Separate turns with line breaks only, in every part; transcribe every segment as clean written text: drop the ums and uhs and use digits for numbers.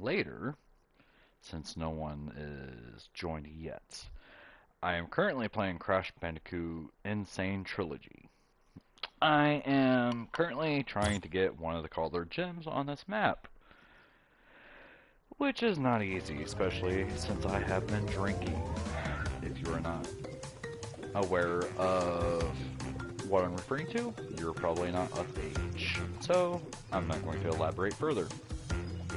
later, since no one is joined yet. I am currently playing Crash Bandicoot Insane Trilogy. I am currently trying to get one of the colored gems on this map, which is not easy, especially since I have been drinking. If you are not aware of what I'm referring to, you're probably not of age. So, I'm not going to elaborate further.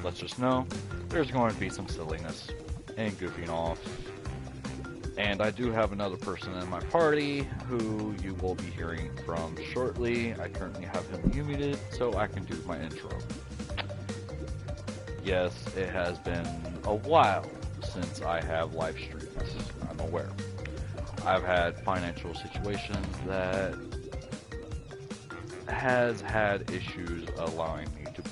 Let's just know there's going to be some silliness and goofing off. And I do have another person in my party who you will be hearing from shortly. I currently have him muted so I can do my intro. Yes, it has been a while since I have live streams, I'm aware. I've had financial situations that has had issues allowing me to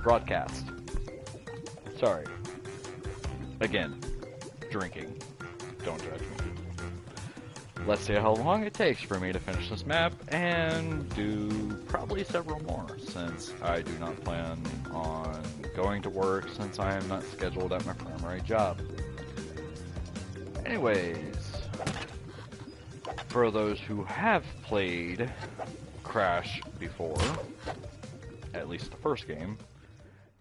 broadcast. Sorry. Again, drinking. Don't judge me. Let's see how long it takes for me to finish this map and do probably several more, since I do not plan on going to work since I am not scheduled at my primary job. Anyways, for those who have played Crash before, at least the first game,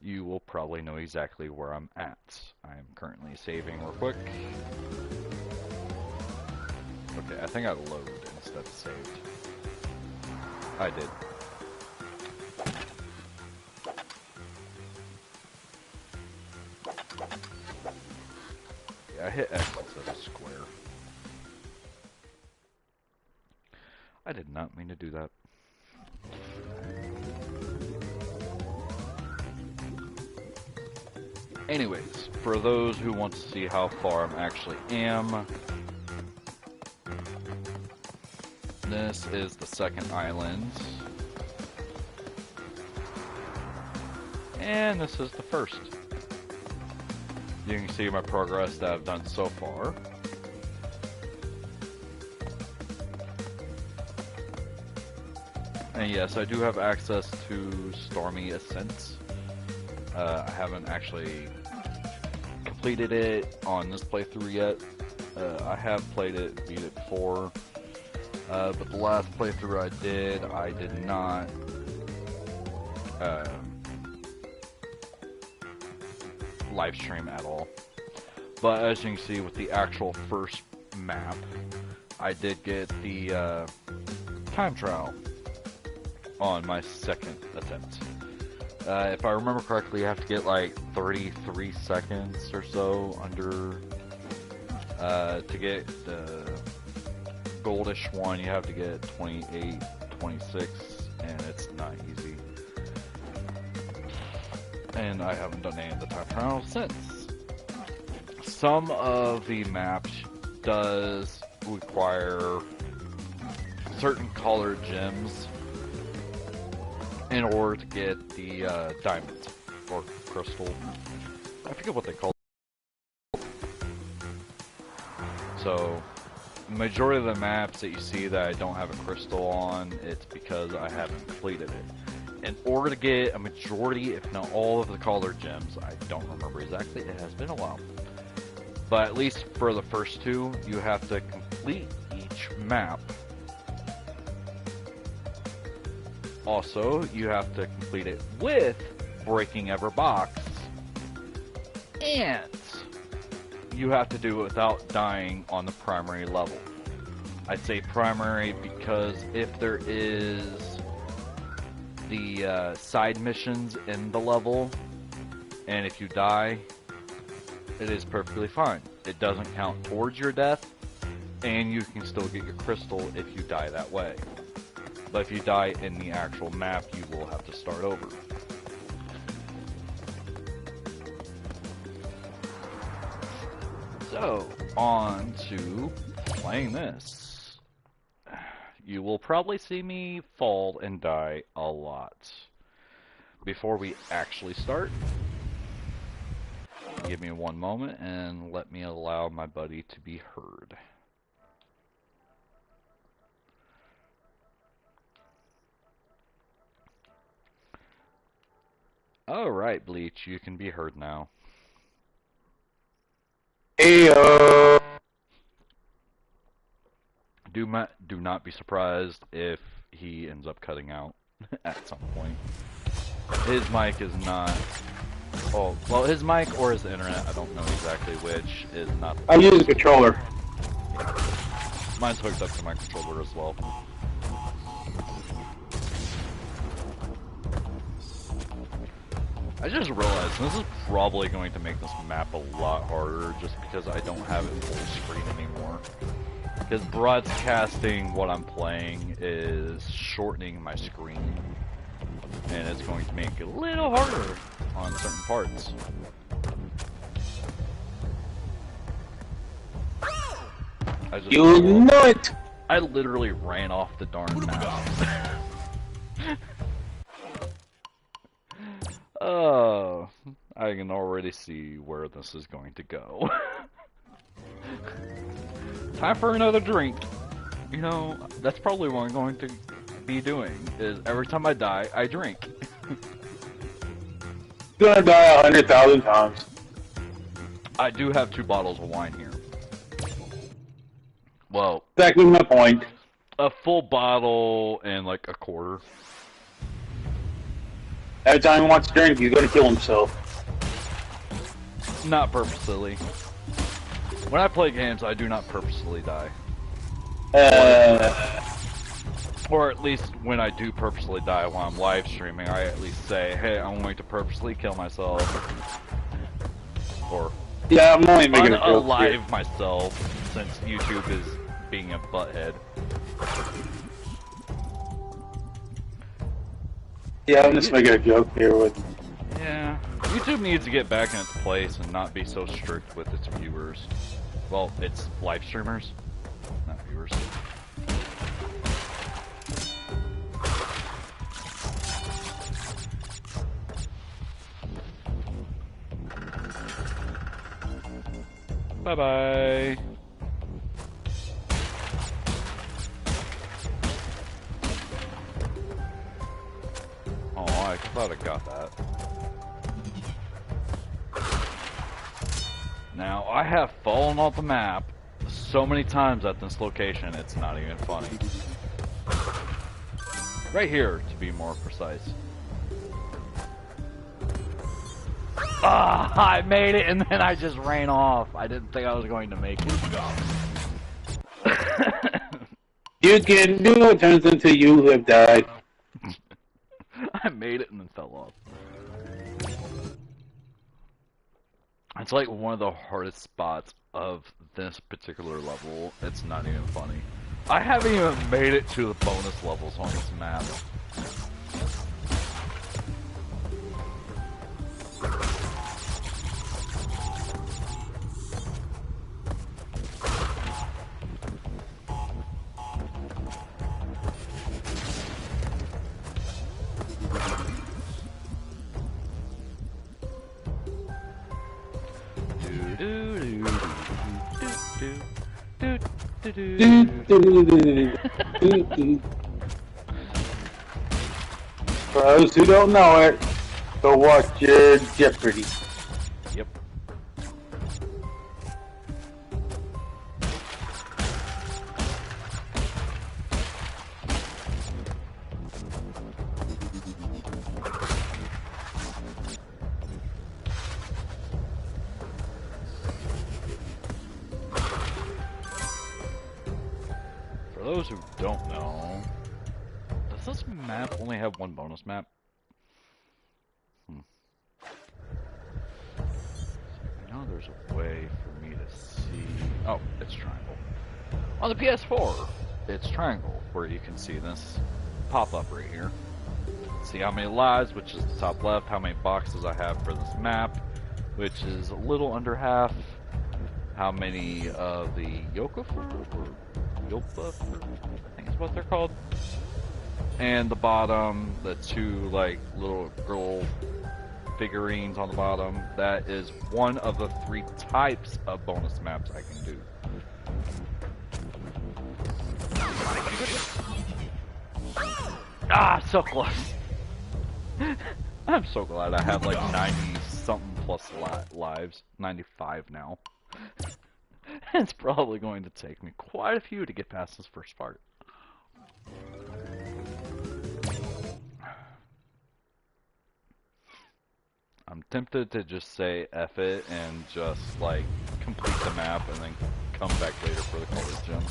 you will probably know exactly where I'm at. I'm currently saving real quick. Okay, I think I load instead of saved. I did. Yeah, I hit X instead of square. I did not mean to do that. Anyways, for those who want to see how far I actually am, this is the second island, and this is the first. You can see my progress that I've done so far. And yes, I do have access to Stormy Ascent. I haven't actually completed it on this playthrough yet. I have played it, beat it before. But the last playthrough I did not live stream at all. But as you can see with the actual first map, I did get the time trial on my second attempt. If I remember correctly, you have to get like 33 seconds or so under to get the goldish one. You have to get 28, 26, and it's not easy. And I haven't done any of the time trials since. Some of the maps does require certain colored gems in order to get the diamond or crystal. I forget what they call it. So, the majority of the maps that you see that I don't have a crystal on, it's because I haven't completed it. In order to get a majority, if not all of the colored gems, I don't remember exactly, it has been a while. But at least for the first two, you have to complete each map. Also, you have to complete it with breaking every box, and you have to do it without dying on the primary level. I say primary because if there is the side missions in the level, and if you die, it is perfectly fine. It doesn't count towards your death, and you can still get your crystal if you die that way. But if you die in the actual map, you will have to start over. So, on to playing this. You will probably see me fall and die a lot. Before we actually start, give me one moment and let me allow my buddy to be heard. Alright, Bleach, you can be heard now.
Heyo.
Do not be surprised if he ends up cutting out at some point. His mic is not... Oh, well, his mic or his internet, I don't know exactly which, is not...
I use a controller.
Mine's hooked up to my controller as well. I just realized this is probably going to make this map a lot harder just because I don't have it full screen anymore. Because broadcasting what I'm playing is shortening my screen. And it's going to make it a little harder on certain parts.
You know it!
I literally ran off the darn map. Oh, I can already see where this is going to go. Time for another drink. You know, that's probably what I'm going to be doing, is every time I die, I drink.
You're gonna die 100,000 times.
I do have 2 bottles of wine here. Well,
Exactly my point.
a full bottle and like a quarter.
Every time he wants to drink, he's gonna kill himself.
Not purposely. When I play games, I do not purposely die. Or at least when I do purposely die while I'm live streaming, I at least say, hey, I'm going to purposely kill myself. Or
yeah, I'm only making a joke
unalive
here.
myself, since YouTube is being a butthead.
Yeah, I'm just making a joke here with...
Yeah, YouTube needs to get back in its place and not be so strict with its viewers. Well, it's live streamers, not viewers. Bye-bye. Oh, I thought I got that. Now, I have fallen off the map so many times at this location, it's not even funny. Right here, to be more precise. Ah, I made it and then I just ran off. I didn't think I was going to make it.
You can do it, turns into you have died.
I made it and then fell off. It's like one of the hardest spots of this particular level. It's not even funny. I haven't even made it to the bonus levels on this map.
For those who don't know it, go watch your Jeopardy.
Yep. For those who don't know, does this map only have one bonus map? I know there's a way for me to see... Oh, it's triangle. On the PS4, it's triangle, where you can see this pop-up right here. See how many lives, which is the top left, how many boxes I have for this map, which is a little under half, how many of the Yokofu, or Yopa, I think is what they're called, and the bottom, the 2 like little girl figurines on the bottom. That is one of the 3 types of bonus maps I can do. Ah, so close. I'm so glad I have like 90 something plus lives. 95 now. It's probably going to take me quite a few to get past this first part. I'm tempted to just say F it and just like complete the map and then come back later for the color gem.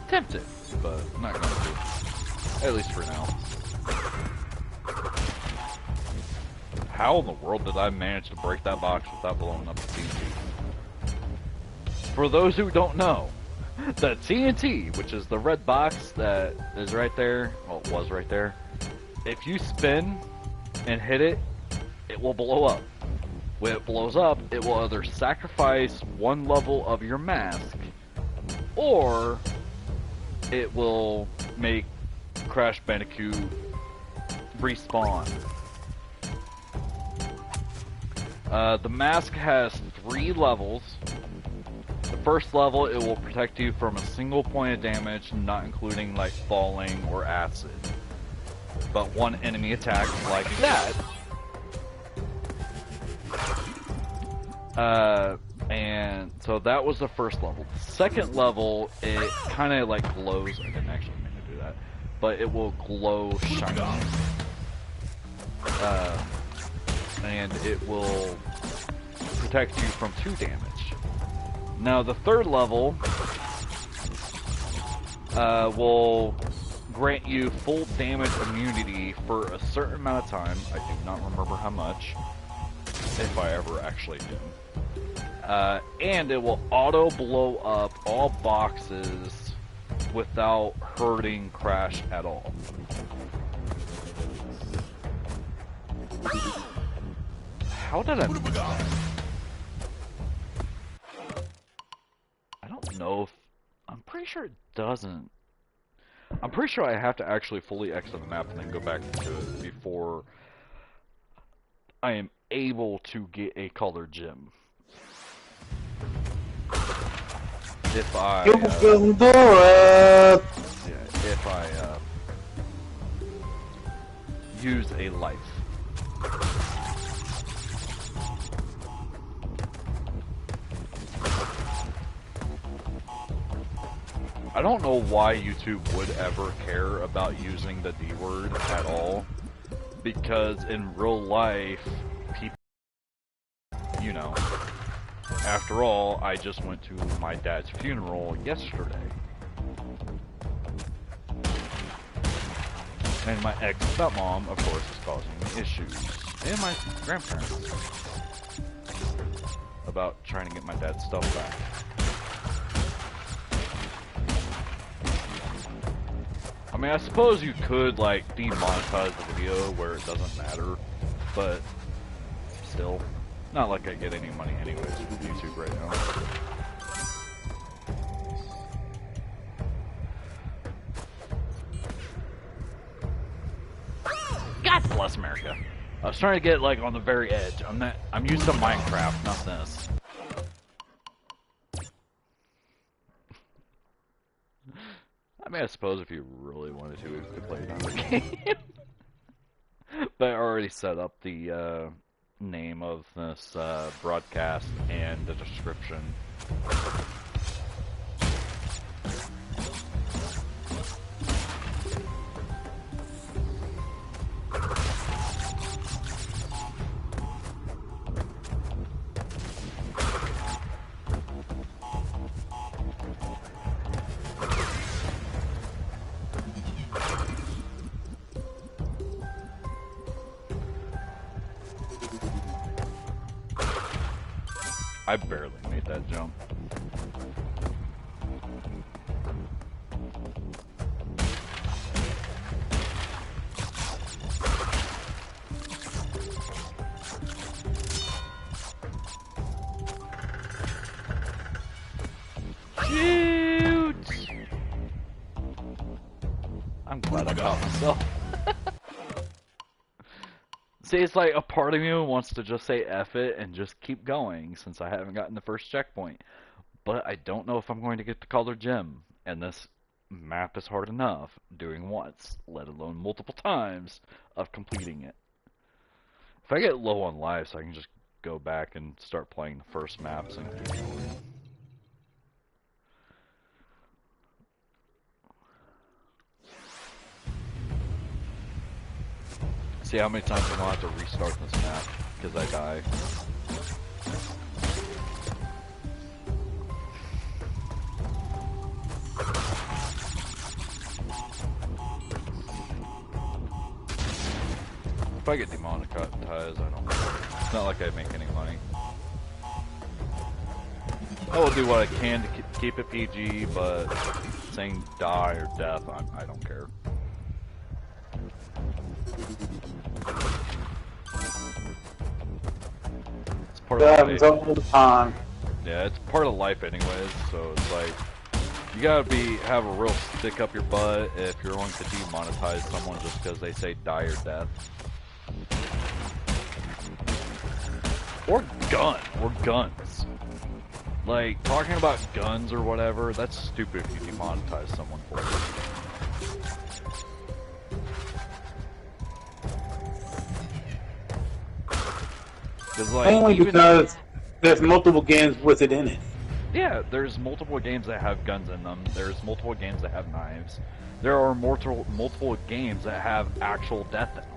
Tempted, but I'm not going to. At least for now. How in the world did I manage to break that box without blowing up the TNT? For those who don't know, the TNT, which is the red box that is right there, well, it was right there, if you spin and hit it, it will blow up. When it blows up, it will either sacrifice one level of your mask, or it will make Crash Bandicoot respawn. The mask has 3 levels. The first level, it will protect you from a single point of damage, not including like falling or acid. But one enemy attack like that, and so that was the first level. The second level, it kind of like glows. I didn't actually mean to do that, but it will glow shiny. And it will protect you from 2 damage. Now the third level will grant you full damage immunity for a certain amount of time. I do not remember how much, if I ever actually do. And it will auto blow up all boxes without hurting Crash at all. How did I miss that? I don't know if... I'm pretty sure it doesn't. I'm pretty sure I have to actually fully exit the map and then go back to it before I am able to get a colored gem. If I...
You can do it!
Yeah, if I use a life. I don't know why YouTube would ever care about using the D word at all, because in real life, people, you know, after all, I just went to my dad's funeral yesterday. And my ex-stepmom, of course, is causing me issues. And my grandparents. About trying to get my dad's stuff back. I mean, I suppose you could, like, demonetize the video where it doesn't matter, but still, not like I get any money anyways with YouTube right now. God bless America. I was trying to get, like, on the very edge. I'm used to Minecraft, not this. I mean, I suppose if you really wanted to, you could play another game. But I already set up the name of this broadcast and the description. I barely made that jump. Shoot! I'm glad I caught myself. See, it's like a part of me wants to just say F it and just keep going since I haven't gotten the first checkpoint. But I don't know if I'm going to get the colored gem. And this map is hard enough doing once, let alone multiple times of completing it. If I get low on lives, I can just go back and start playing the first maps and keep going. See how many times I'm gonna have to restart this map because I die. If I get demonetized, I don't care. It's not like I make any money. I will do what I can to keep it PG, but saying die or death, I don't care. It's part of life.
All the time.
Yeah, it's part of life anyways, so it's like, you gotta have a real stick up your butt if you're going to demonetize someone just because they say die or death. Or guns. Like, talking about guns or whatever, that's stupid if you demonetize someone for it. Like,
only because there's multiple games with it in it.
Yeah, there's multiple games that have guns in them. There's multiple games that have knives. There are multiple games that have actual death in them.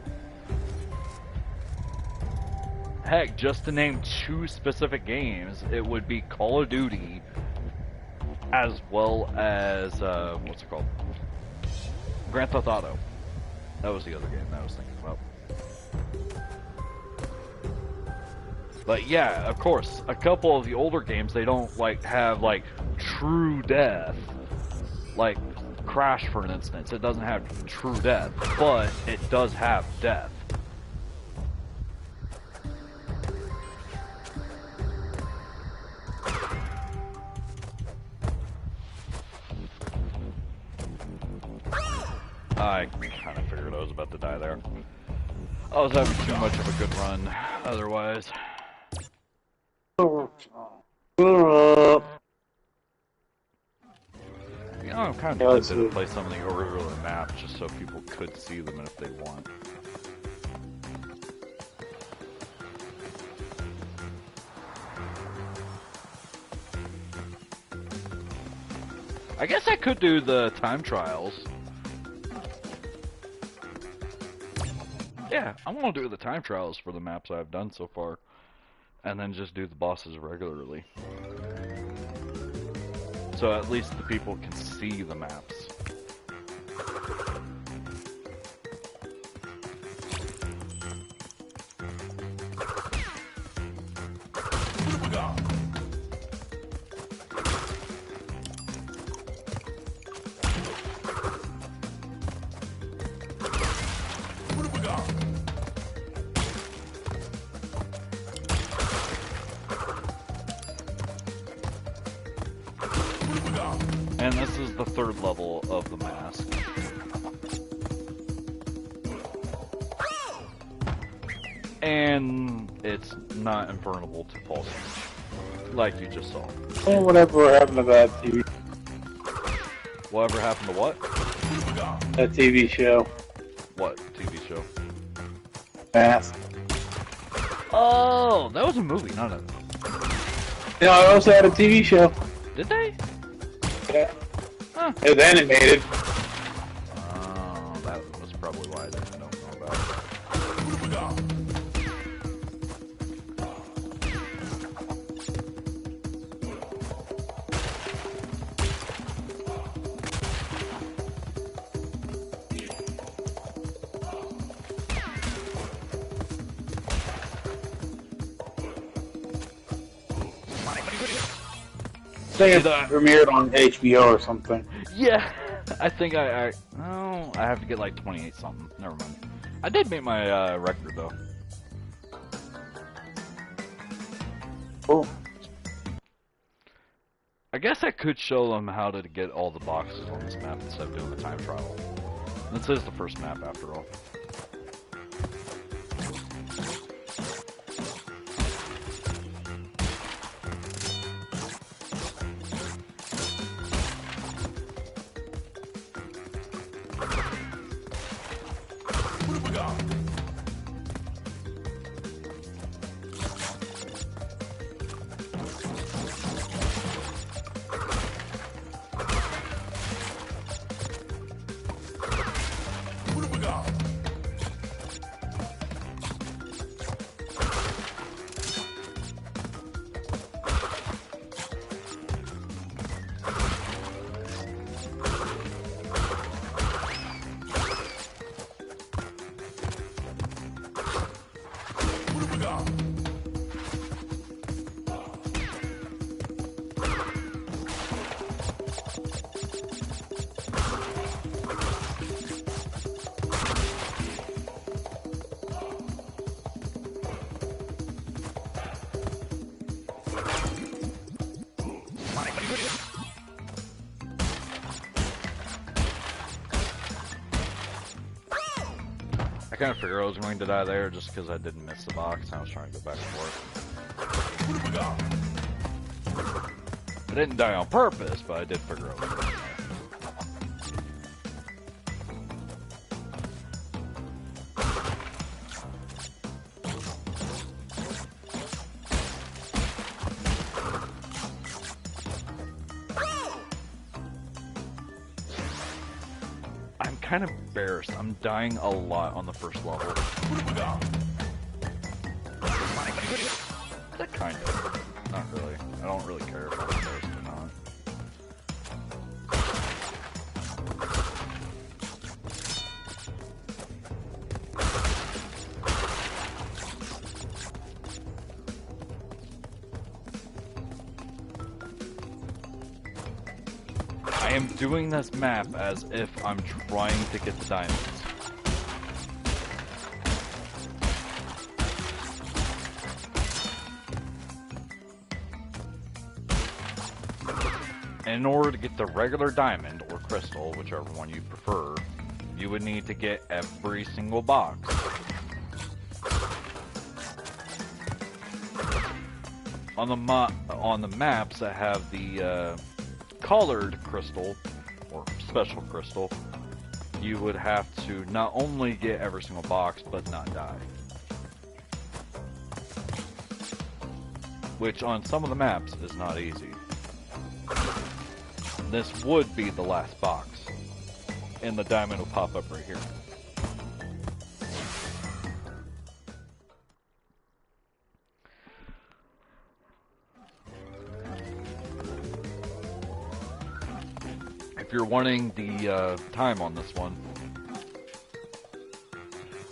Heck, just to name 2 specific games, it would be Call of Duty, as well as, what's it called? Grand Theft Auto. That was the other game that I was thinking about. But yeah, of course, a couple of the older games, they don't, like, have, like, true death. Like, Crash, for instance, it doesn't have true death, but it does have death. I kind of figured I was about to die there. I was having too much of a good run, otherwise. You know, I'm kind of tempted to play some of the earlier maps just so people could see them if they want. I guess I could do the time trials. Yeah, I'm gonna do the time trials for the maps I've done so far, and then just do the bosses regularly. So at least the people can see the maps. And this is the 3rd level of the mask. And it's not invulnerable to pulse damage, like you just saw.
And whatever happened to that TV?
Whatever happened to what?
That TV show.
What TV show?
Mask.
Oh, that was a movie, not a...
No, I also had a TV show.
Did they?
Yeah.
Huh.
It was animated.
Oh, that was probably why I didn't know about it.
I think it premiered on HBO or something.
Yeah, I think oh, I have to get like 28 something. Never mind. I did make my record though.
Cool.
I guess I could show them how to get all the boxes on this map instead of doing the time trial. This is the first map after all. I kind of figured I was going to die there just because I didn't miss the box and I was trying to go back for it. I didn't die on purpose, but I did figure I was going to die. Kind of embarrassed. I'm dying a lot on the first level. Kind of. Not really. I don't really care if I'm embarrassed or not. I am doing this map as if I'm trying to get the diamonds. In order to get the regular diamond or crystal, whichever one you prefer, you would need to get every single box. On the maps that have the colored crystal or special crystal, you would have to not only get every single box but not die, which on some of the maps is not easy. This would be the last box and the diamond will pop up right here. If you're wanting the time on this one,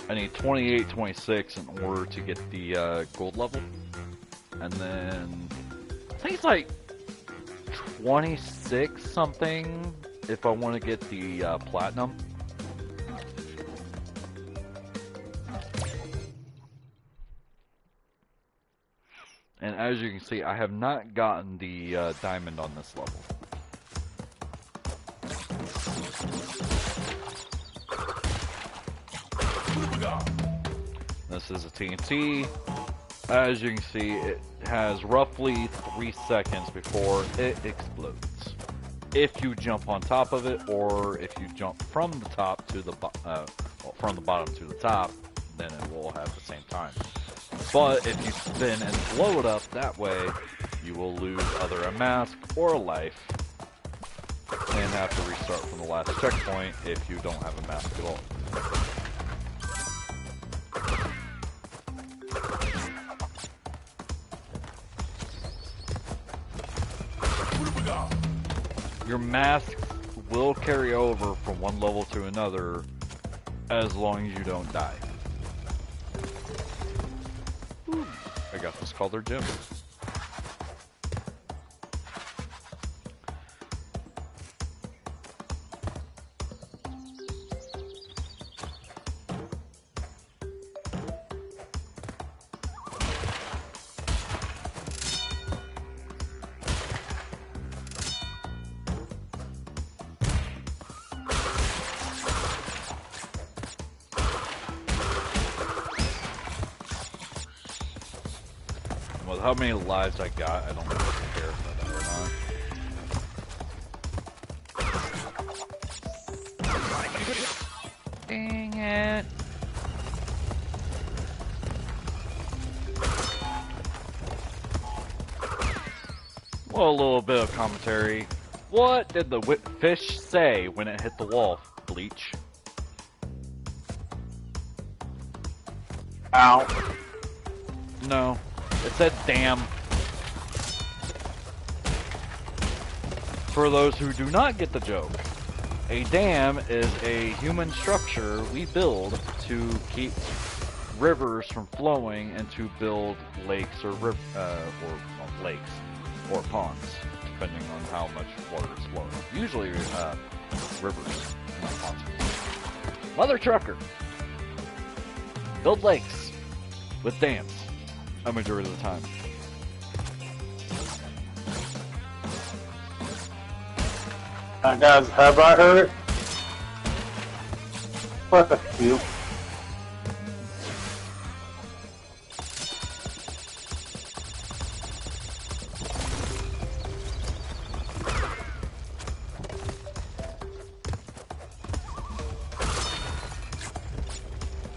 I need 28-26 in order to get the gold level, and then I think it's like 26 something if I want to get the platinum. And as you can see, I have not gotten the diamond on this level. This is a TNT. As you can see, it has roughly 3 seconds before it explodes. If you jump on top of it, or if you jump from the top to the from the bottom to the top, then it will have the same time. But if you spin and blow it up that way, you will lose either a mask or a life, and have to restart from the last checkpoint if you don't have a mask at all. Your masks will carry over from one level to another as long as you don't die. I got this called their gym. With how many lives I got, I don't really care if I die or not. Dang it. Well, a little bit of commentary. What did the fish say when it hit the wall, Bleach?
Ow.
No. It said damn. For those who do not get the joke, a dam is a human structure we build to keep rivers from flowing and to build lakes or lakes or ponds, depending on how much water is flowing. Usually, rivers, not ponds. Mother trucker, build lakes with dams a majority of the time.
Guys, have I heard it? Fuck you.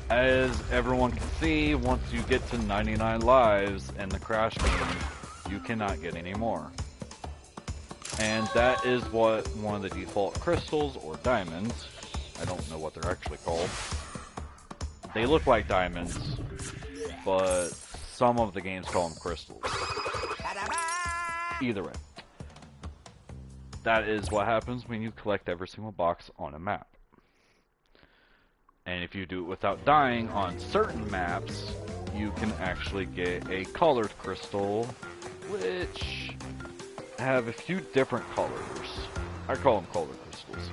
As everyone can see, once you get to 99 lives in the Crash game, you cannot get any more. And that is what one of the default crystals, or diamonds, I don't know what they're actually called. They look like diamonds, but some of the games call them crystals. Either way. That is what happens when you collect every single box on a map. And if you do it without dying on certain maps, you can actually get a colored crystal, which have a few different colors. I call them colored crystals.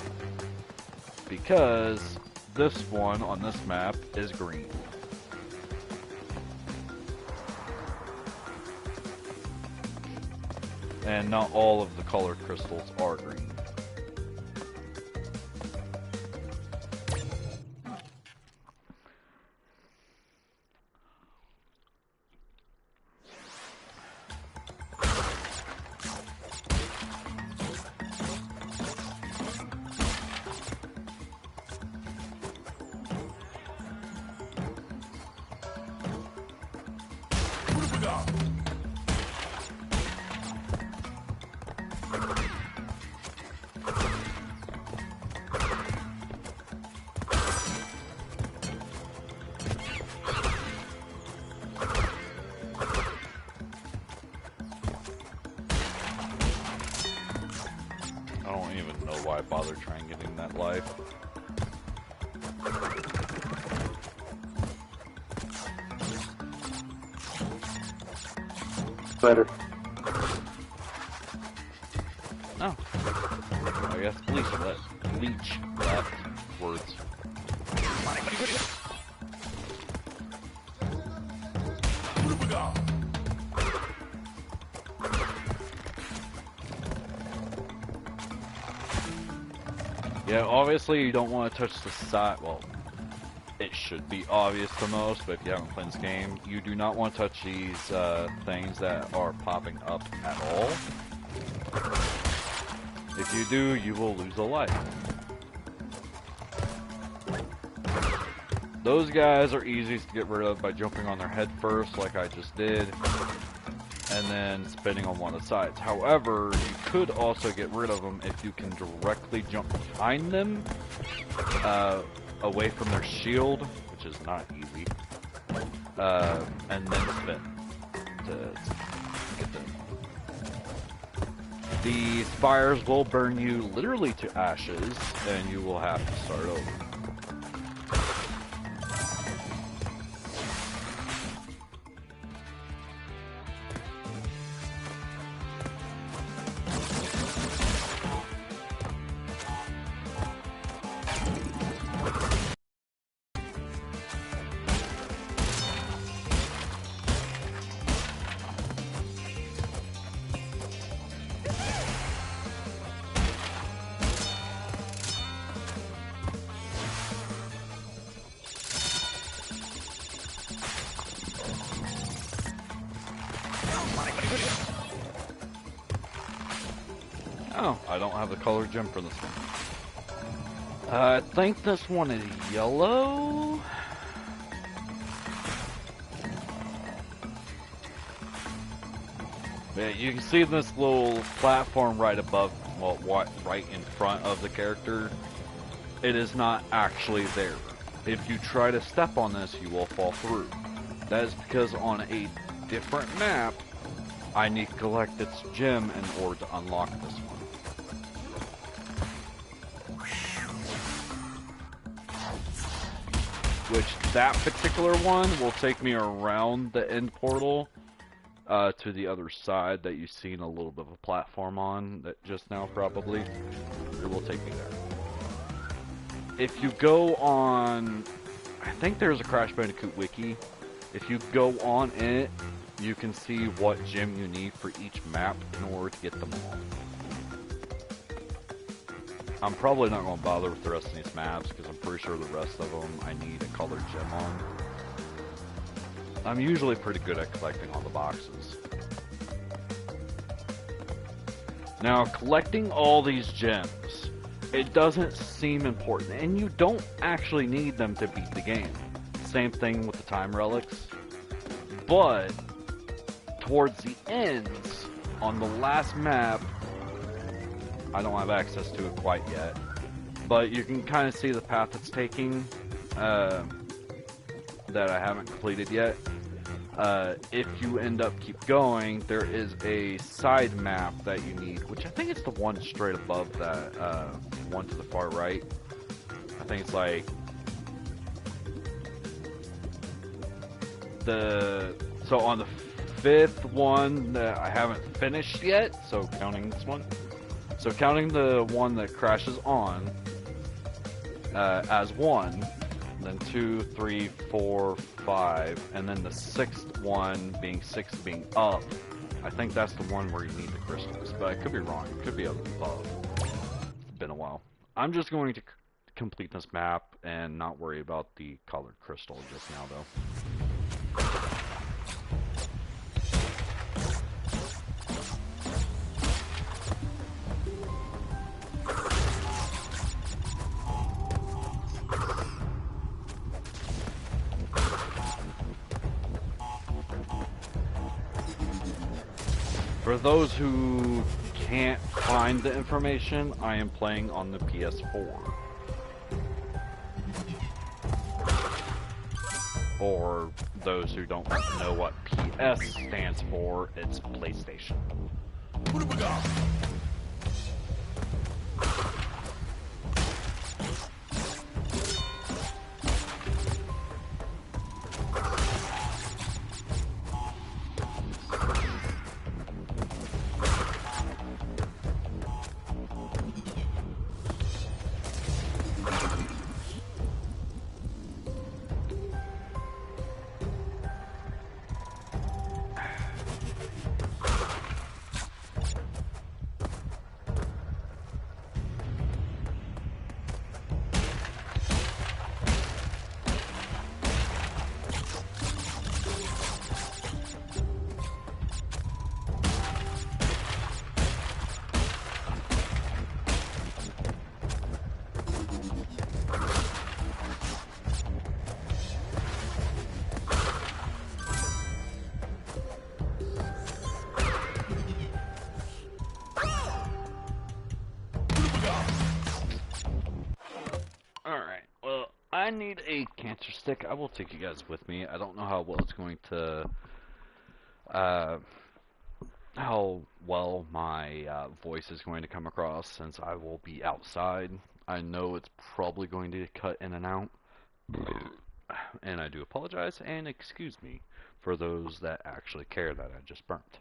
Because this one on this map is green. And not all of the colored crystals are green. I don't even know why I bothered trying getting that life.
Better.
No. I guess bleach left words. Yeah, obviously you don't want to touch the side. Well, it should be obvious to most, but if you haven't played this game, you do not want to touch these things that are popping up at all. If you do, you will lose a life. Those guys are easiest to get rid of by jumping on their head first, like I just did, and then spinning on one of the sides. However, you could also get rid of them if you can directly jump behind them, away from their shield, which is not easy, and then spin to get them. The spires will burn you literally to ashes, and you will have to start over. Oh, I don't have the color gem for this one. I think this one is yellow. Yeah, you can see this little platform right above, well, right in front of the character. It is not actually there. If you try to step on this, you will fall through. That is because on a different map, I need to collect its gem in order to unlock this one. Which, that particular one will take me around the end portal to the other side that you've seen a little bit of a platform on that just now probably. It will take me there. If you go on, I think there's a Crash Bandicoot wiki. If you go on it, you can see what gem you need for each map in order to get them all. I'm probably not going to bother with the rest of these maps because I'm pretty sure the rest of them I need a colored gem on. I'm usually pretty good at collecting all the boxes. Now, collecting all these gems, it doesn't seem important, and you don't actually need them to beat the game. Same thing with the time relics. But, towards the ends, on the last map, I don't have access to it quite yet, but you can kind of see the path it's taking that I haven't completed yet. If you end up keep going, there is a side map that you need, which I think it's the one straight above that one to the far right. I think it's like so on the fifth one that I haven't finished yet, so counting this one. So counting the one that crashes on as one, then 2, 3, 4, 5, and then the sixth one being 6 being up. I think that's the one where you need the crystals, but I could be wrong. It could be above. It's been a while. I'm just going to complete this map and not worry about the colored crystal just now, though. For those who can't find the information, I am playing on the PS4. Or those who don't know what PS stands for, it's PlayStation. What have we got? I need a cancer stick. I will take you guys with me. I don't know how well it's going to, how well my voice is going to come across since I will be outside. I know it's probably going to cut in and out, and I do apologize and excuse me for those that actually care that I just burnt.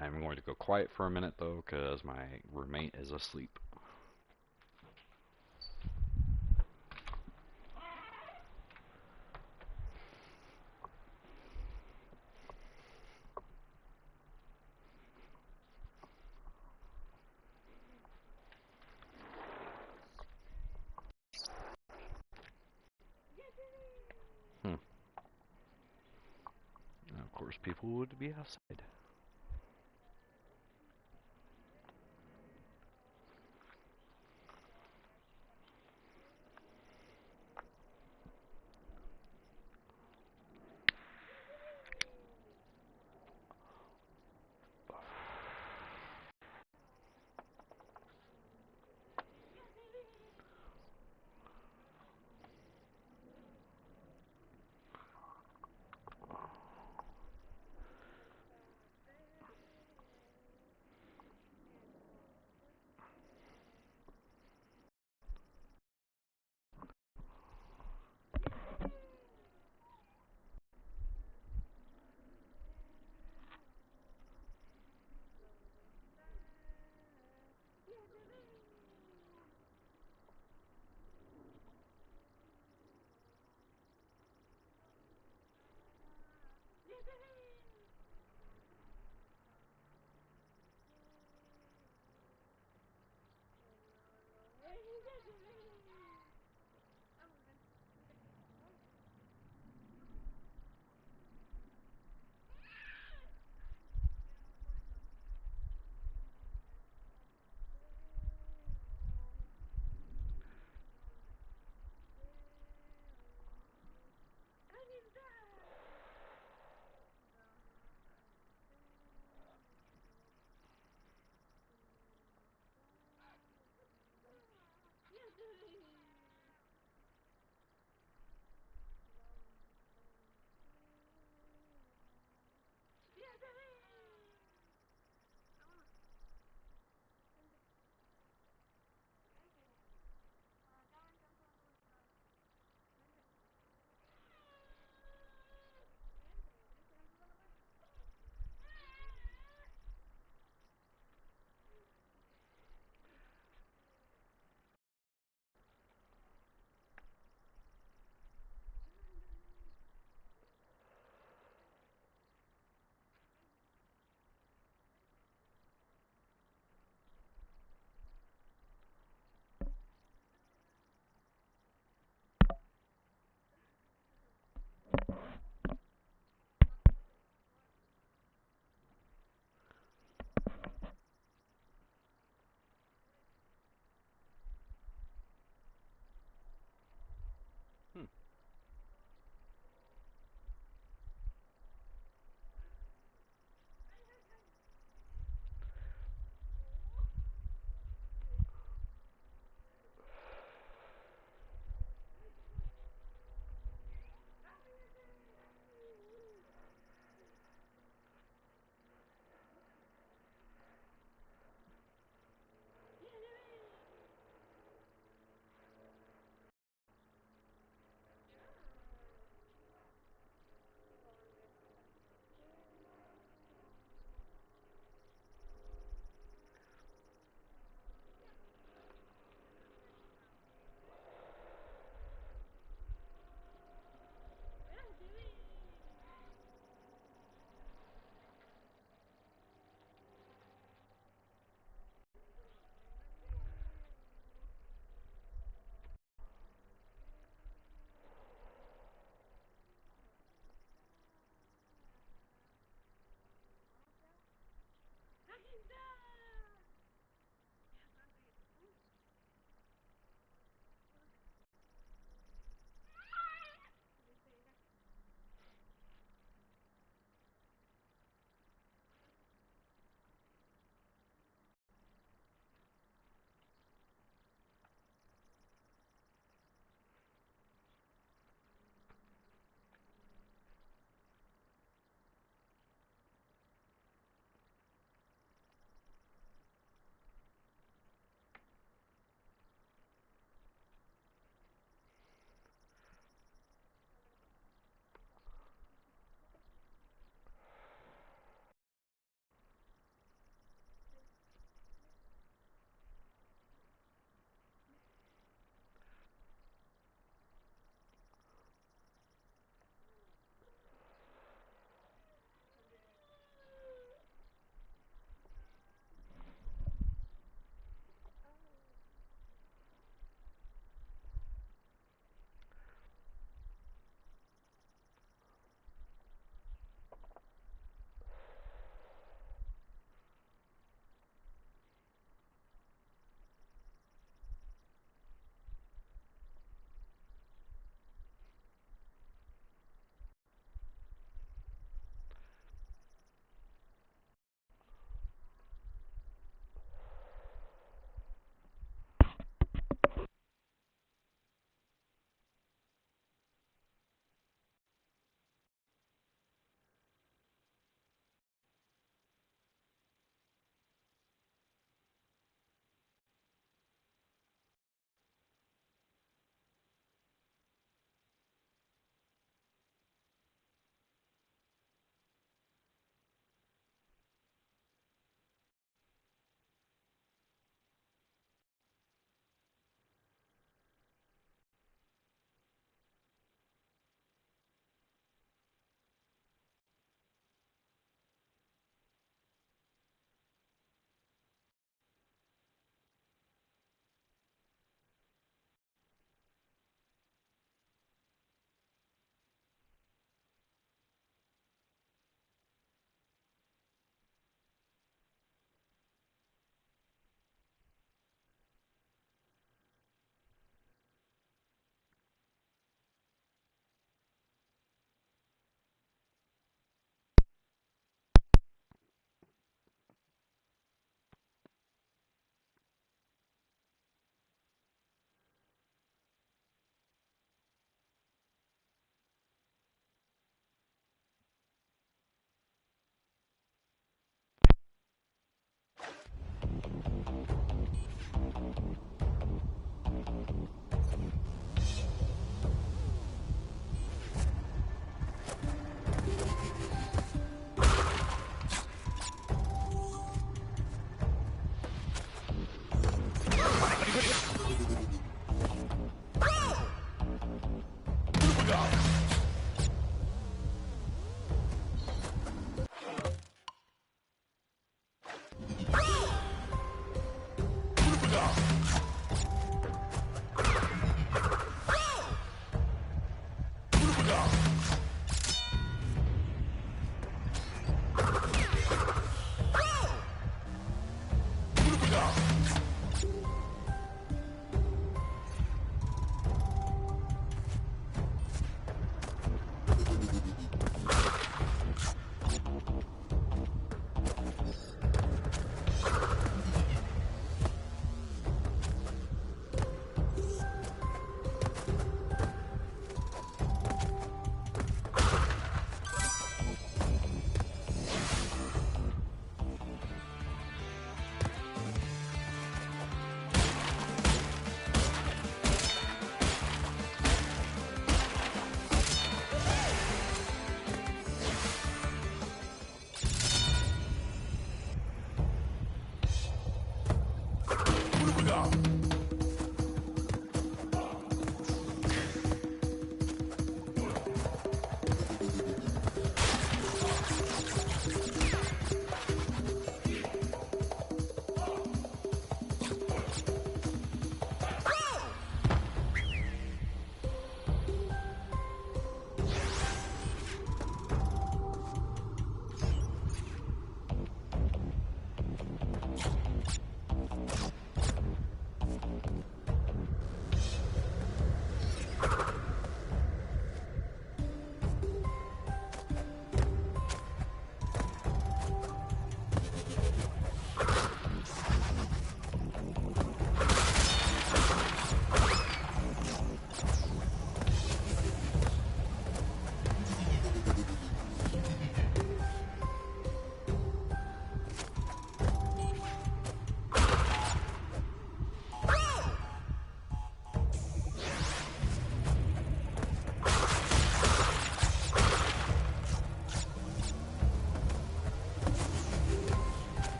I'm going to go quiet for a minute though, because my roommate is asleep. Of course, people would be outside.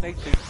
Take two.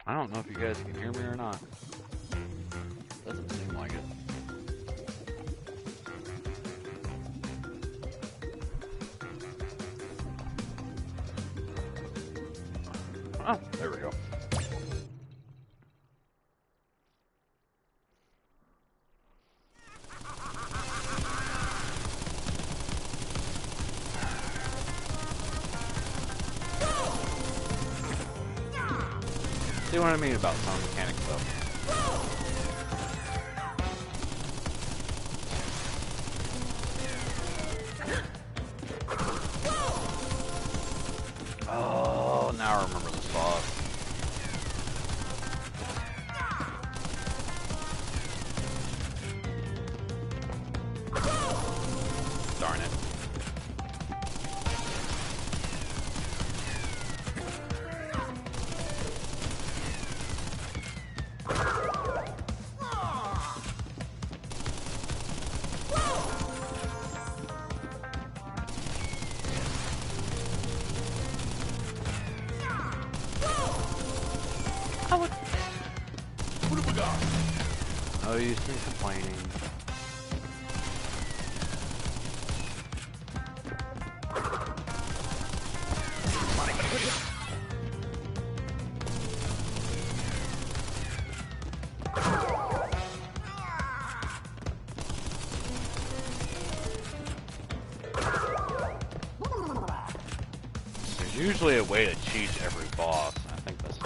I don't know if you guys can hear me or not. Doesn't seem like it. Oh, there we go. See what I mean about sound mechanics, though. Oh, now I remember this boss. Darn it. No use in complaining. There's usually a way to cheat every boss. I think that's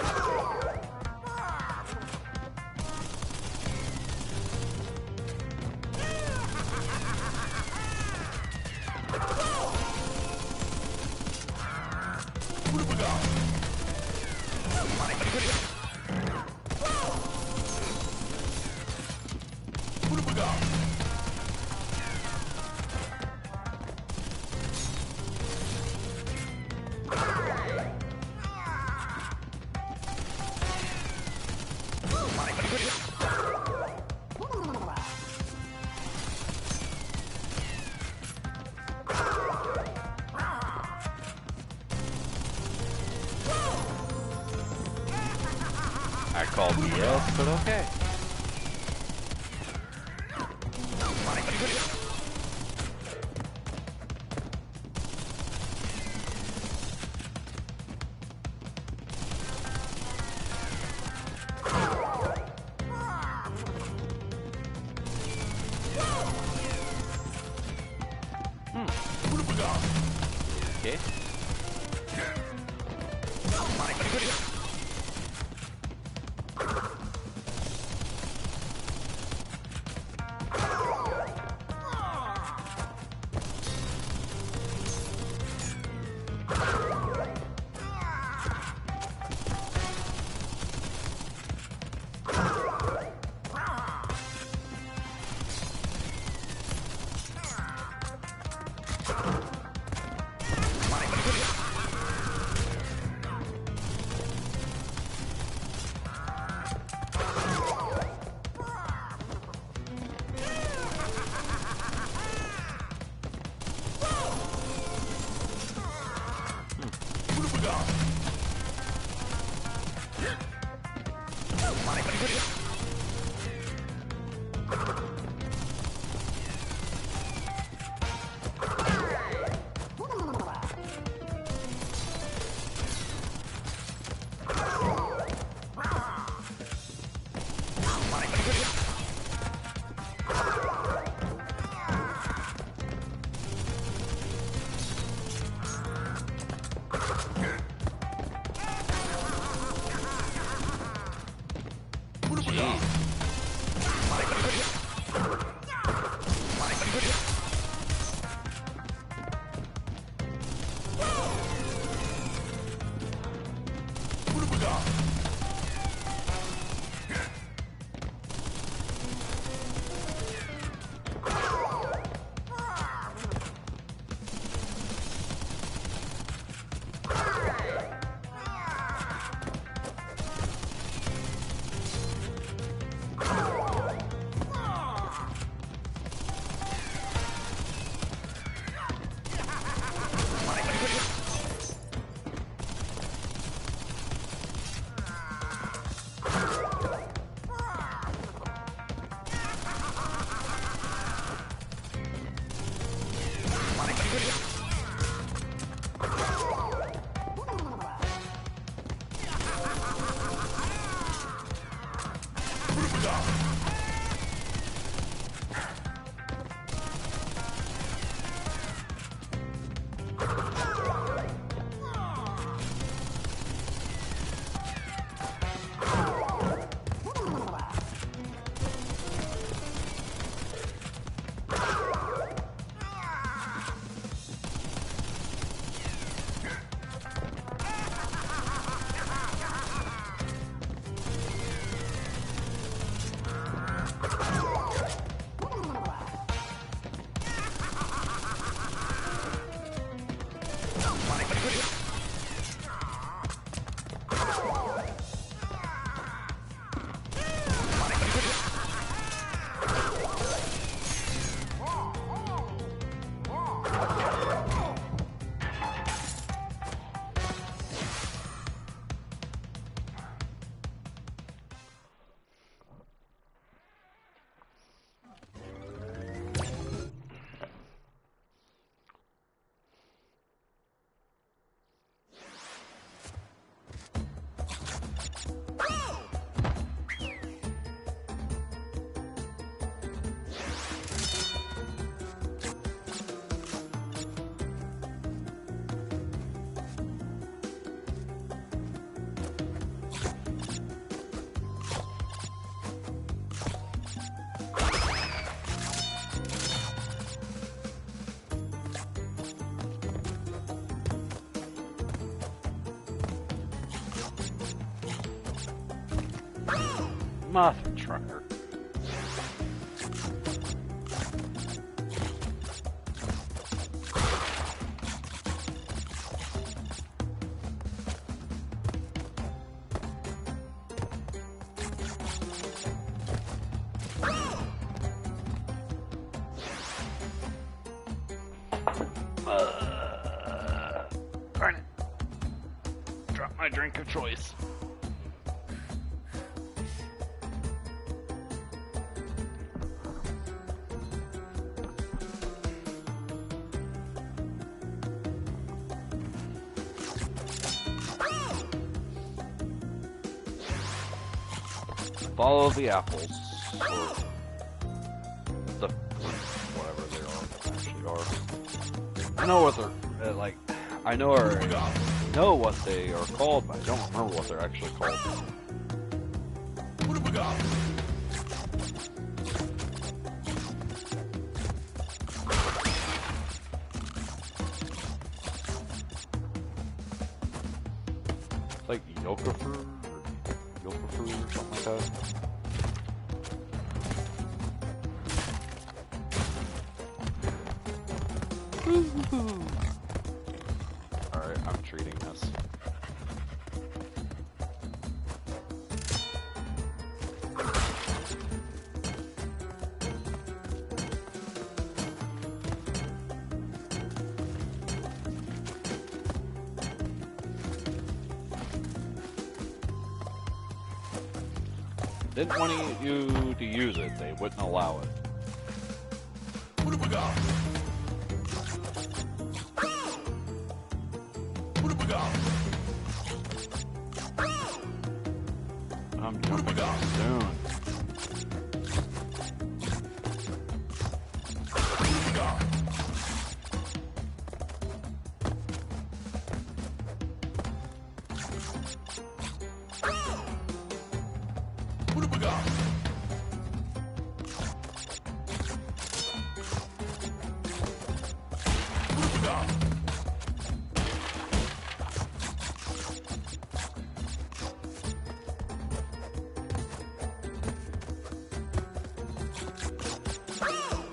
I call BS, but okay. Okay. Muffin trucker. Darn it. Drop my drink of choice. Follow the apples, or the whatever they actually are. I know what they're like. I know what they are called, but I don't remember what they're actually called.
What have we got?
It's like Yokofu or something like that. Alright, I'm treating this. Didn't want you to use it, they wouldn't allow it.
What have we got? What have we got?
I'm jumping out soon.
What have we got? What have we got? What have we got? What have we got? What have we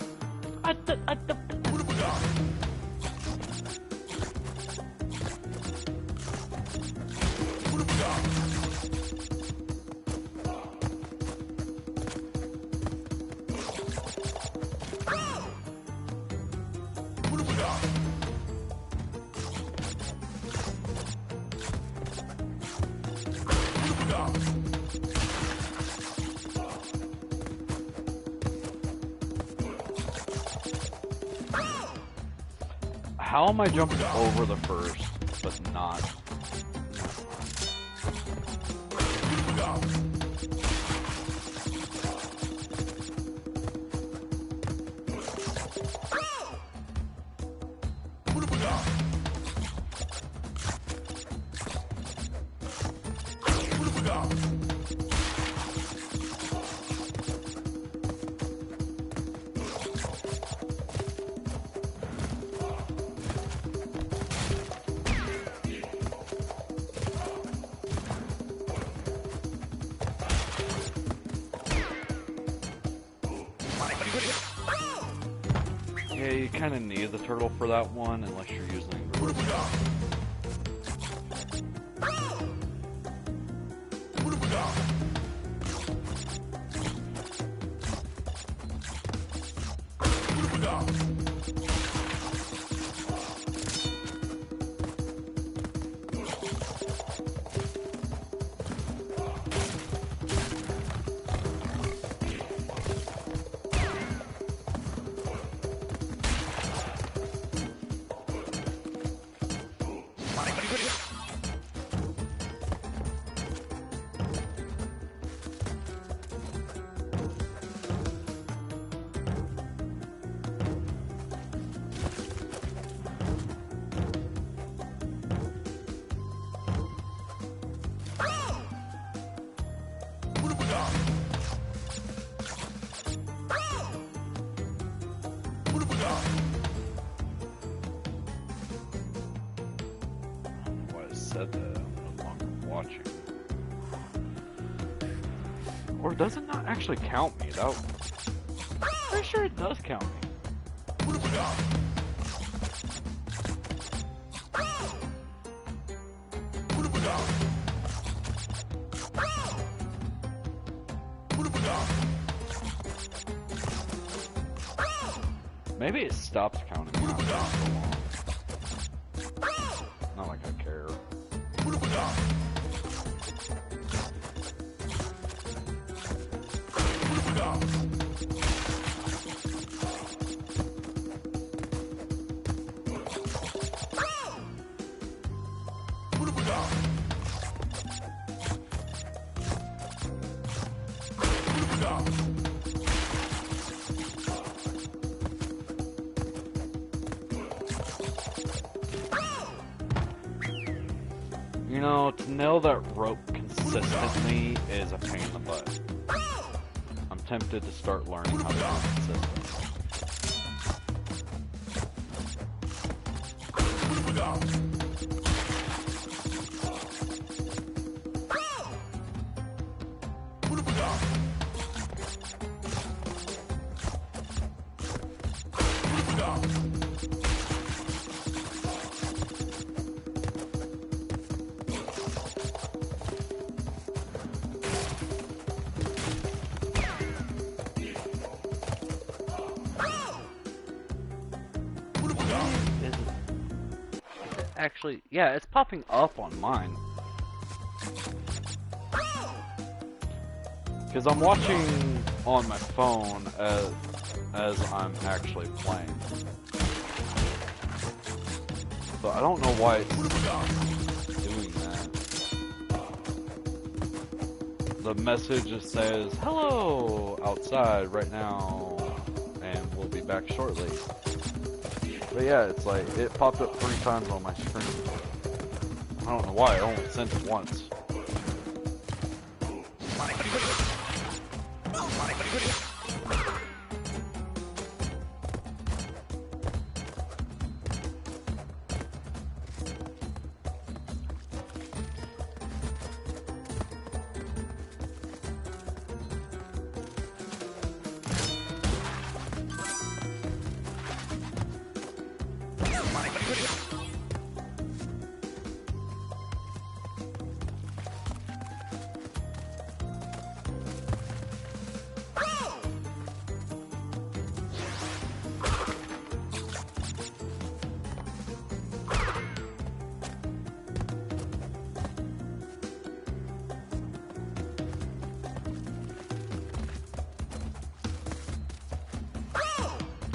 got? What have we got? What have we got?
How am I jumping over the first, but not?
What have we got? What have we got? What have we got?
Yeah, you kind of need the turtle for that one, unless you're using
What have we got? What have we got? What have we got? What have we got? What have we got?
I don't know why I said that. I'm no longer watching. Or does it not actually count me? Pretty sure it does count me.
What have we got? What have we got? What have we got?
Maybe it stops counting me out after so long. Not like I care.
What have we got? What have we got? What have we got? What have we got?
You know, to nail that rope consistently is a pain in the butt. I'm tempted to start learning how to do it consistently.
What have we got? What have we got? What have we got? What have we got?
Is it actually, yeah, it's popping up on mine. Because I'm watching on my phone as I'm actually playing. So I don't know why it's doing that. The message just says, "Hello, outside right now, and we'll be back shortly." But yeah, it's like, it popped up 3 times on my screen. I don't know why, I only sent it once.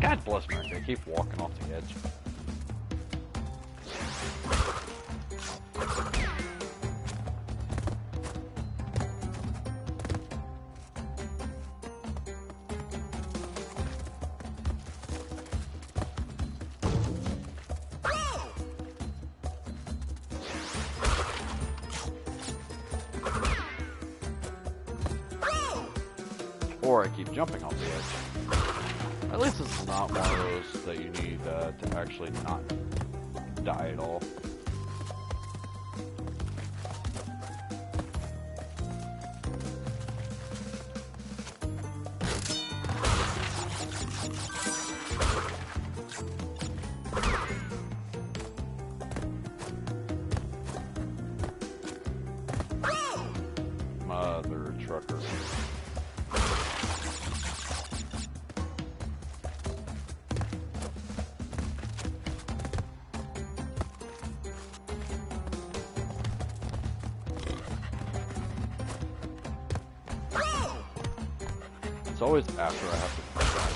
God bless America, I keep walking off the edge. Or I keep jumping off the edge. At least it's not one of those that you need to actually not die at all. It's always after I have to try.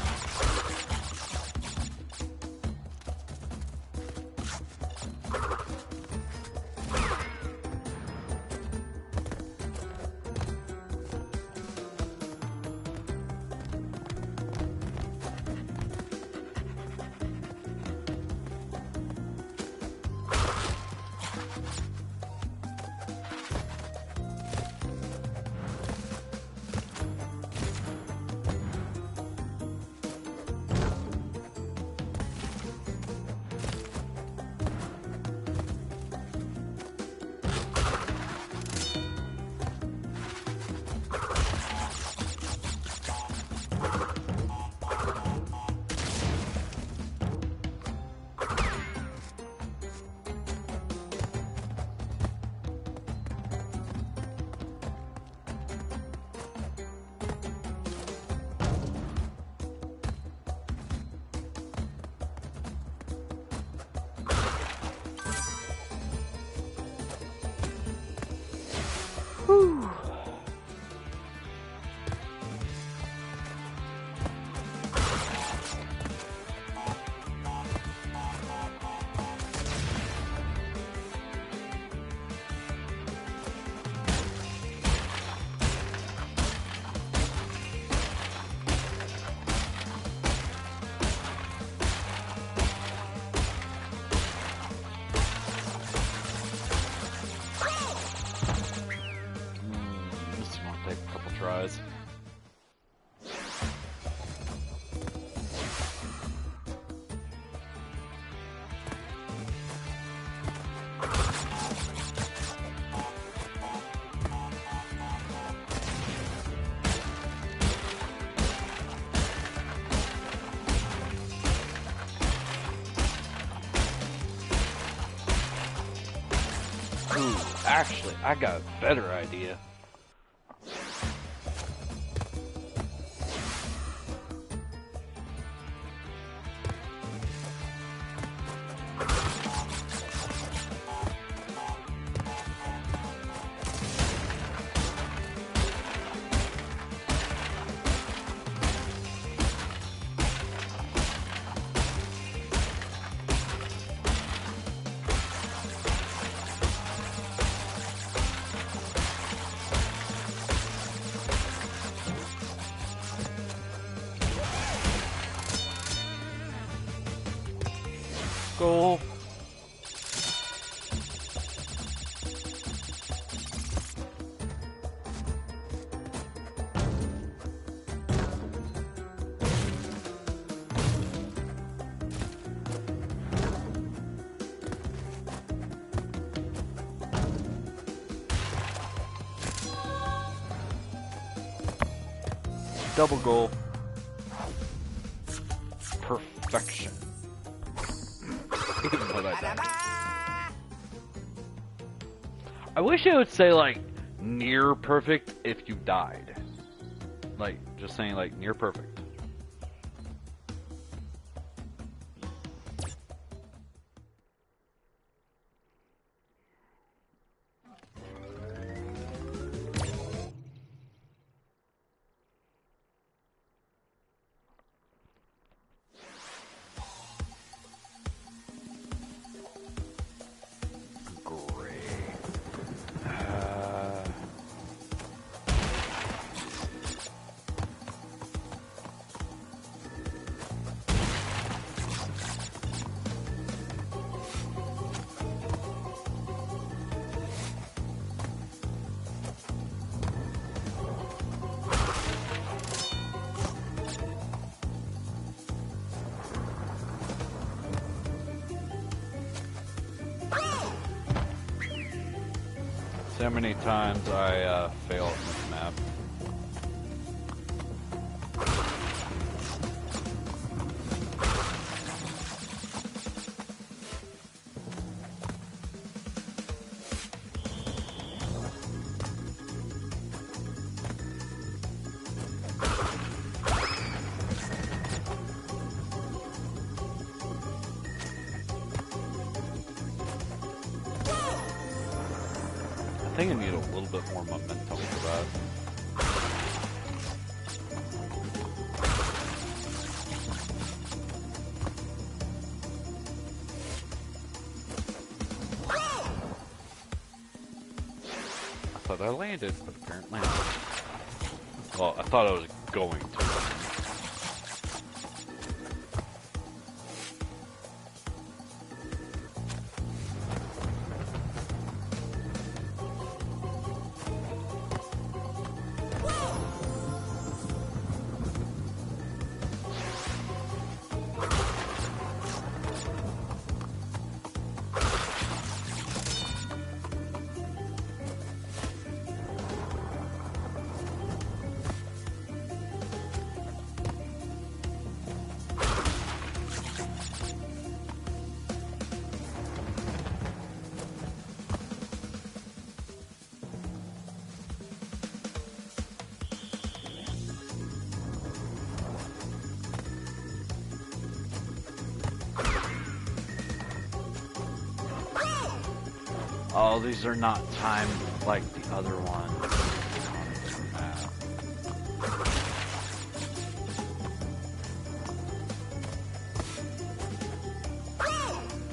This is gonna take a couple tries. Ooh, actually, I got a better idea. Goal. Double goal. Perfection. Even though that died. I wish it would say like near perfect if you died. Like just saying like near perfect. See how many times I fail on this map. I think I need a little bit more momentum for that. thought I landed, but apparently not. Well, I thought I was going to. Oh, these are not timed like the other one.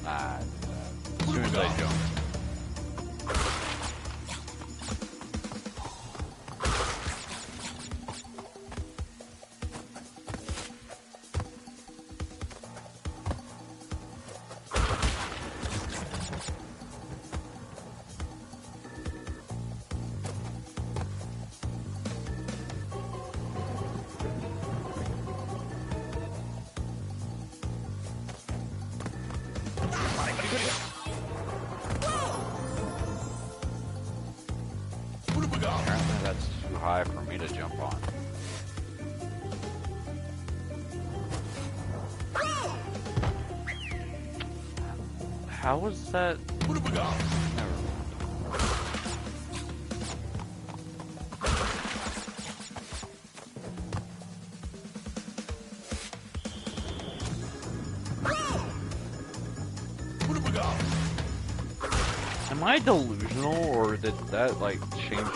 As soon as I jump. Apparently that's too high for me to jump on. How was that? Never mind. Am I delusional, or did that, like, change my...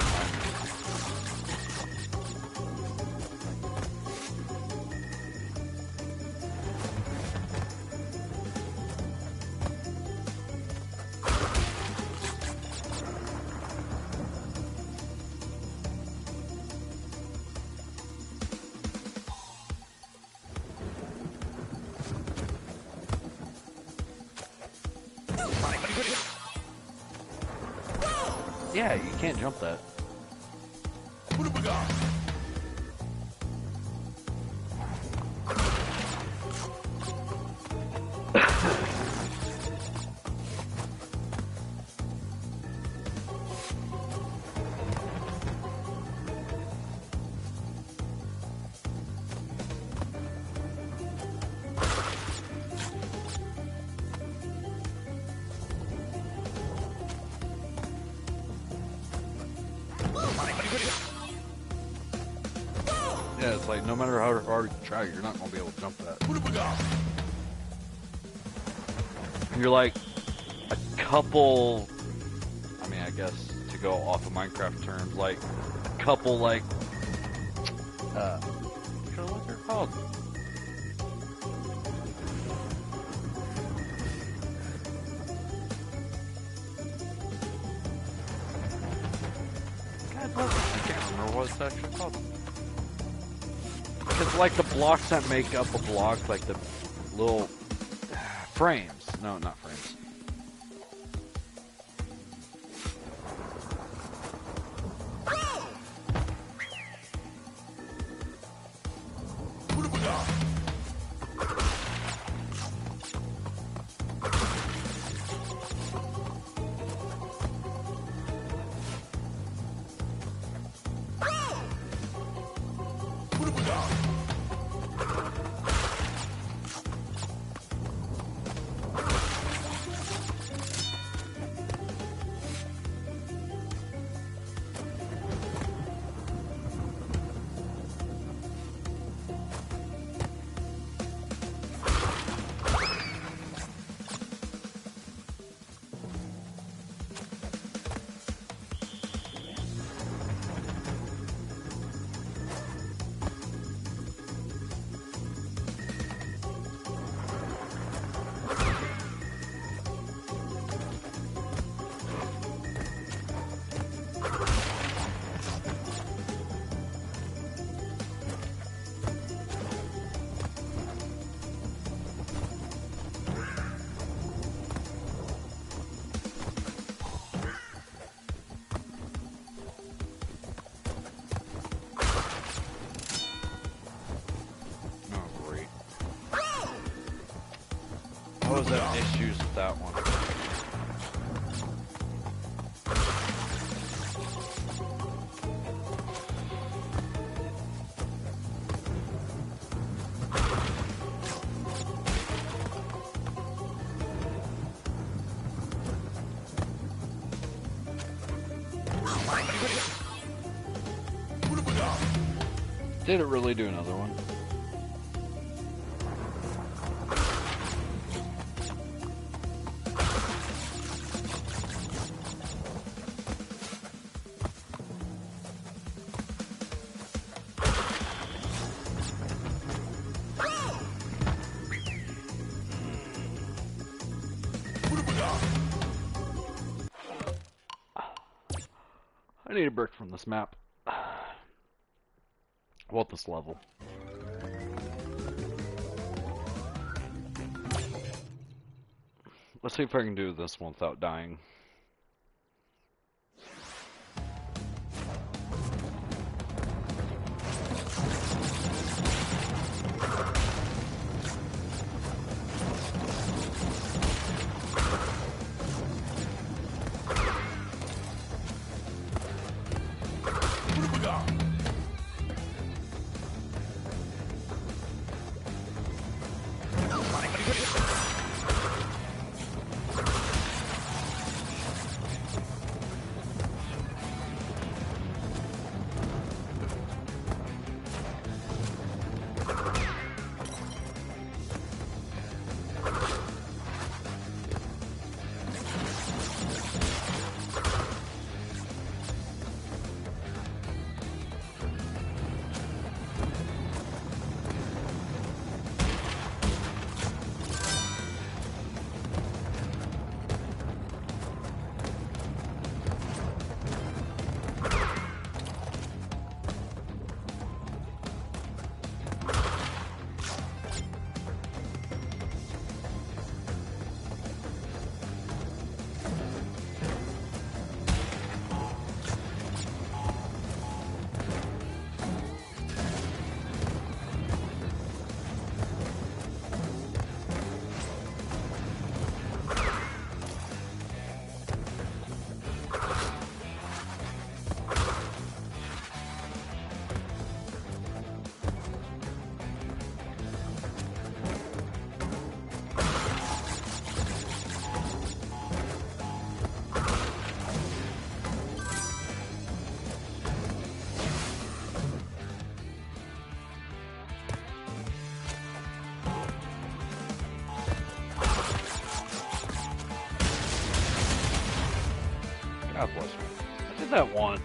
Yeah, you can't jump that. Yeah, it's like no matter how hard you try, you're not gonna be able to jump that. You're like a couple. I mean, I guess to go off of Minecraft terms, like a couple, like what's it called? God, I can't remember what it's actually called. It's like the blocks that make up a block, like the little frames. No, not frames. was having issues with that one. Did it really do another one? I need a brick from this map. Well, this level. Let's see if I can do this one without dying. God bless me. I did that once.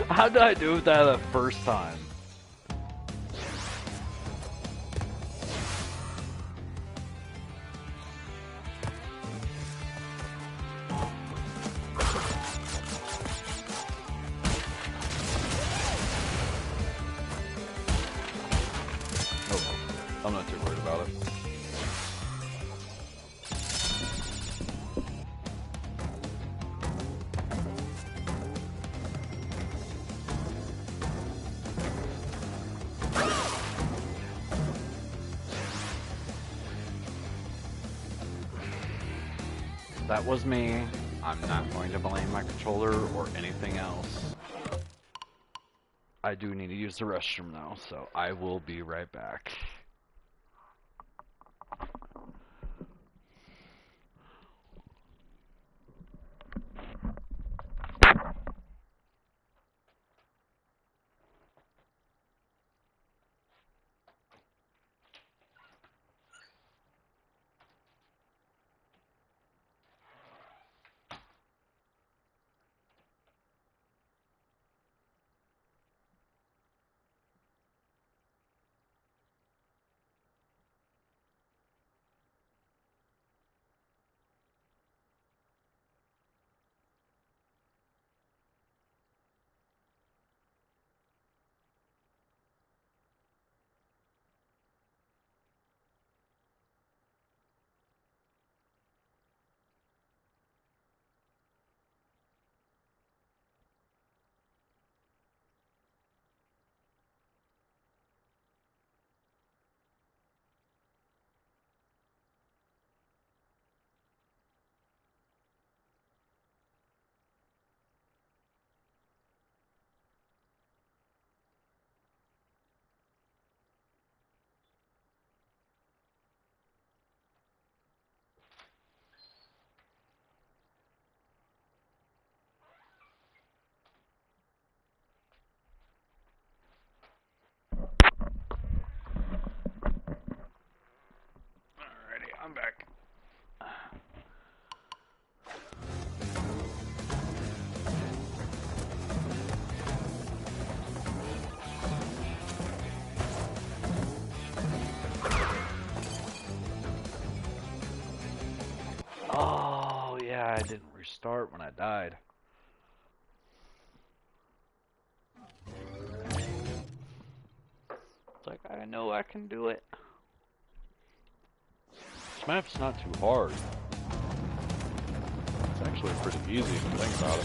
How did I do that the first time? I'm not too worried about it. That was me. I'm not going to blame my controller or anything else. I do need to use the restroom though, so I will be right back. it didn't restart when I died. It's like, I know I can do it. This map's not too hard. It's actually pretty easy if you think about it.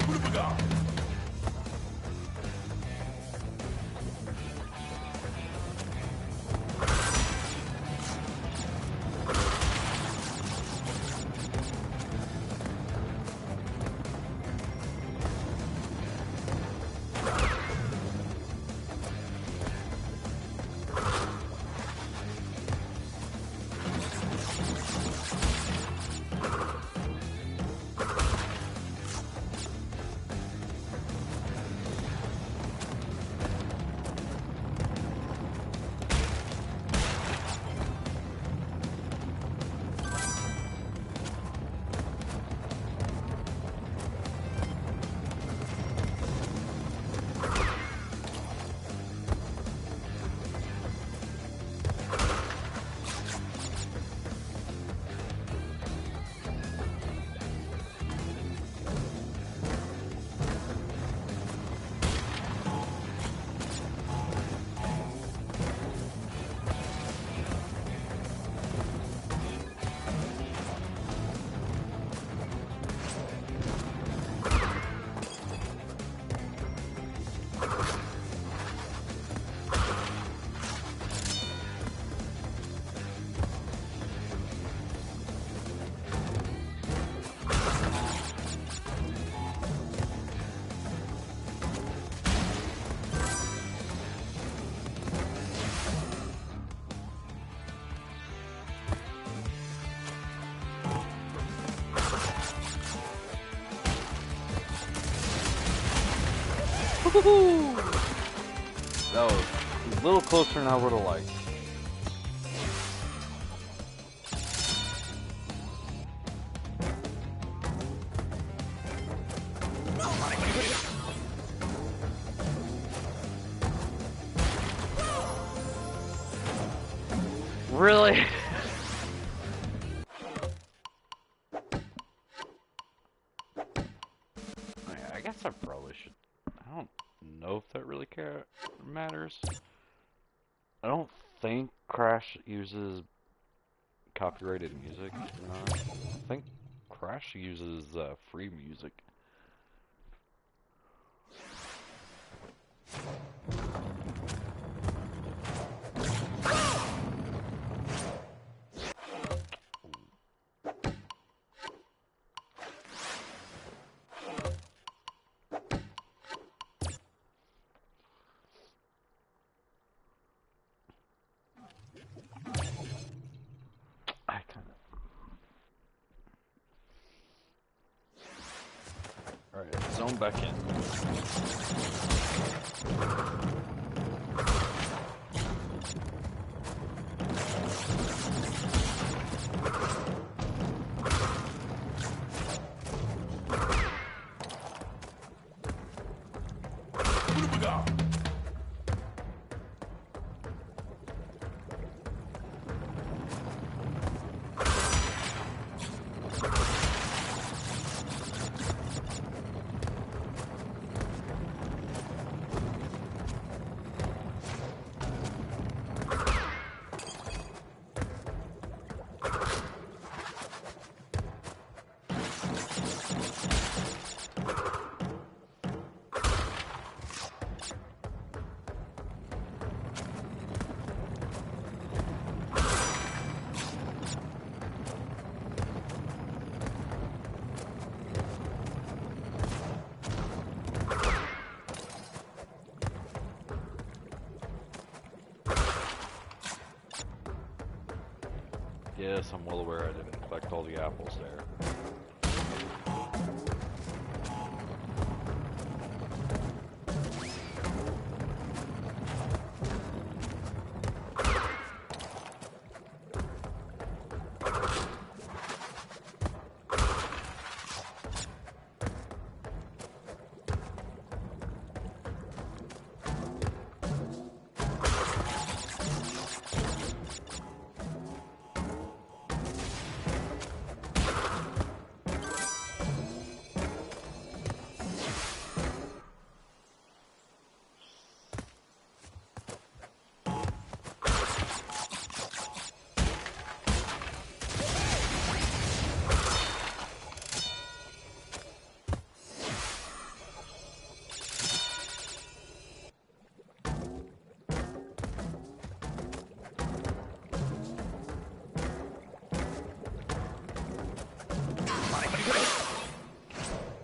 Who do we got?
That was a little closer than I would have liked. Really? I guess I probably should. I don't know if that really matters. I don't think Crash uses copyrighted music. I think Crash uses free music. Alright, zone back in.
Who do we got?
Yes, I'm well aware I didn't collect all the apples there.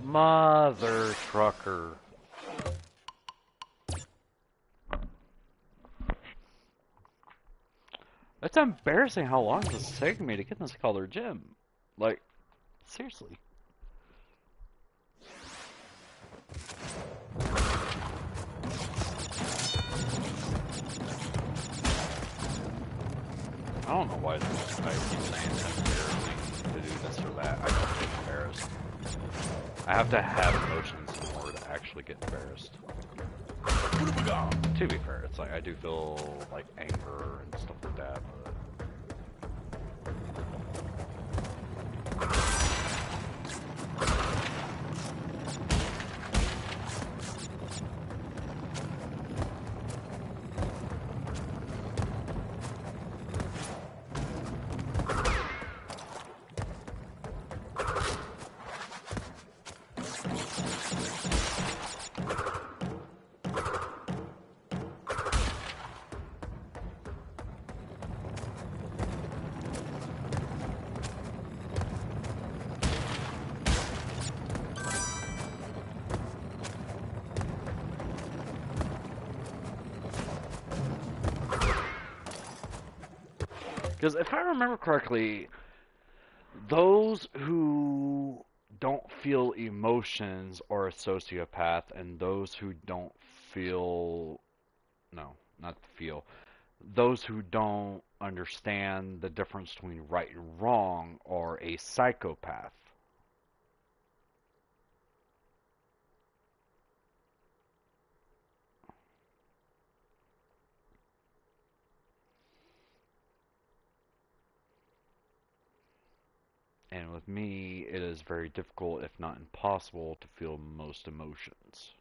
Mother trucker. It's embarrassing how long this is taking me to get in this color gym. Like, seriously. I don't know why I keep saying it's embarrassing to do this or that. I don't get embarrassed. I have to have emotions in order to actually get embarrassed. To be fair, it's like I do feel like anger and stuff like that, but because if I remember correctly, those who don't feel emotions are a sociopath, and those who don't feel, no, not feel, those who don't understand the difference between right and wrong are a psychopath. And with me, it is very difficult, if not impossible, to feel most emotions.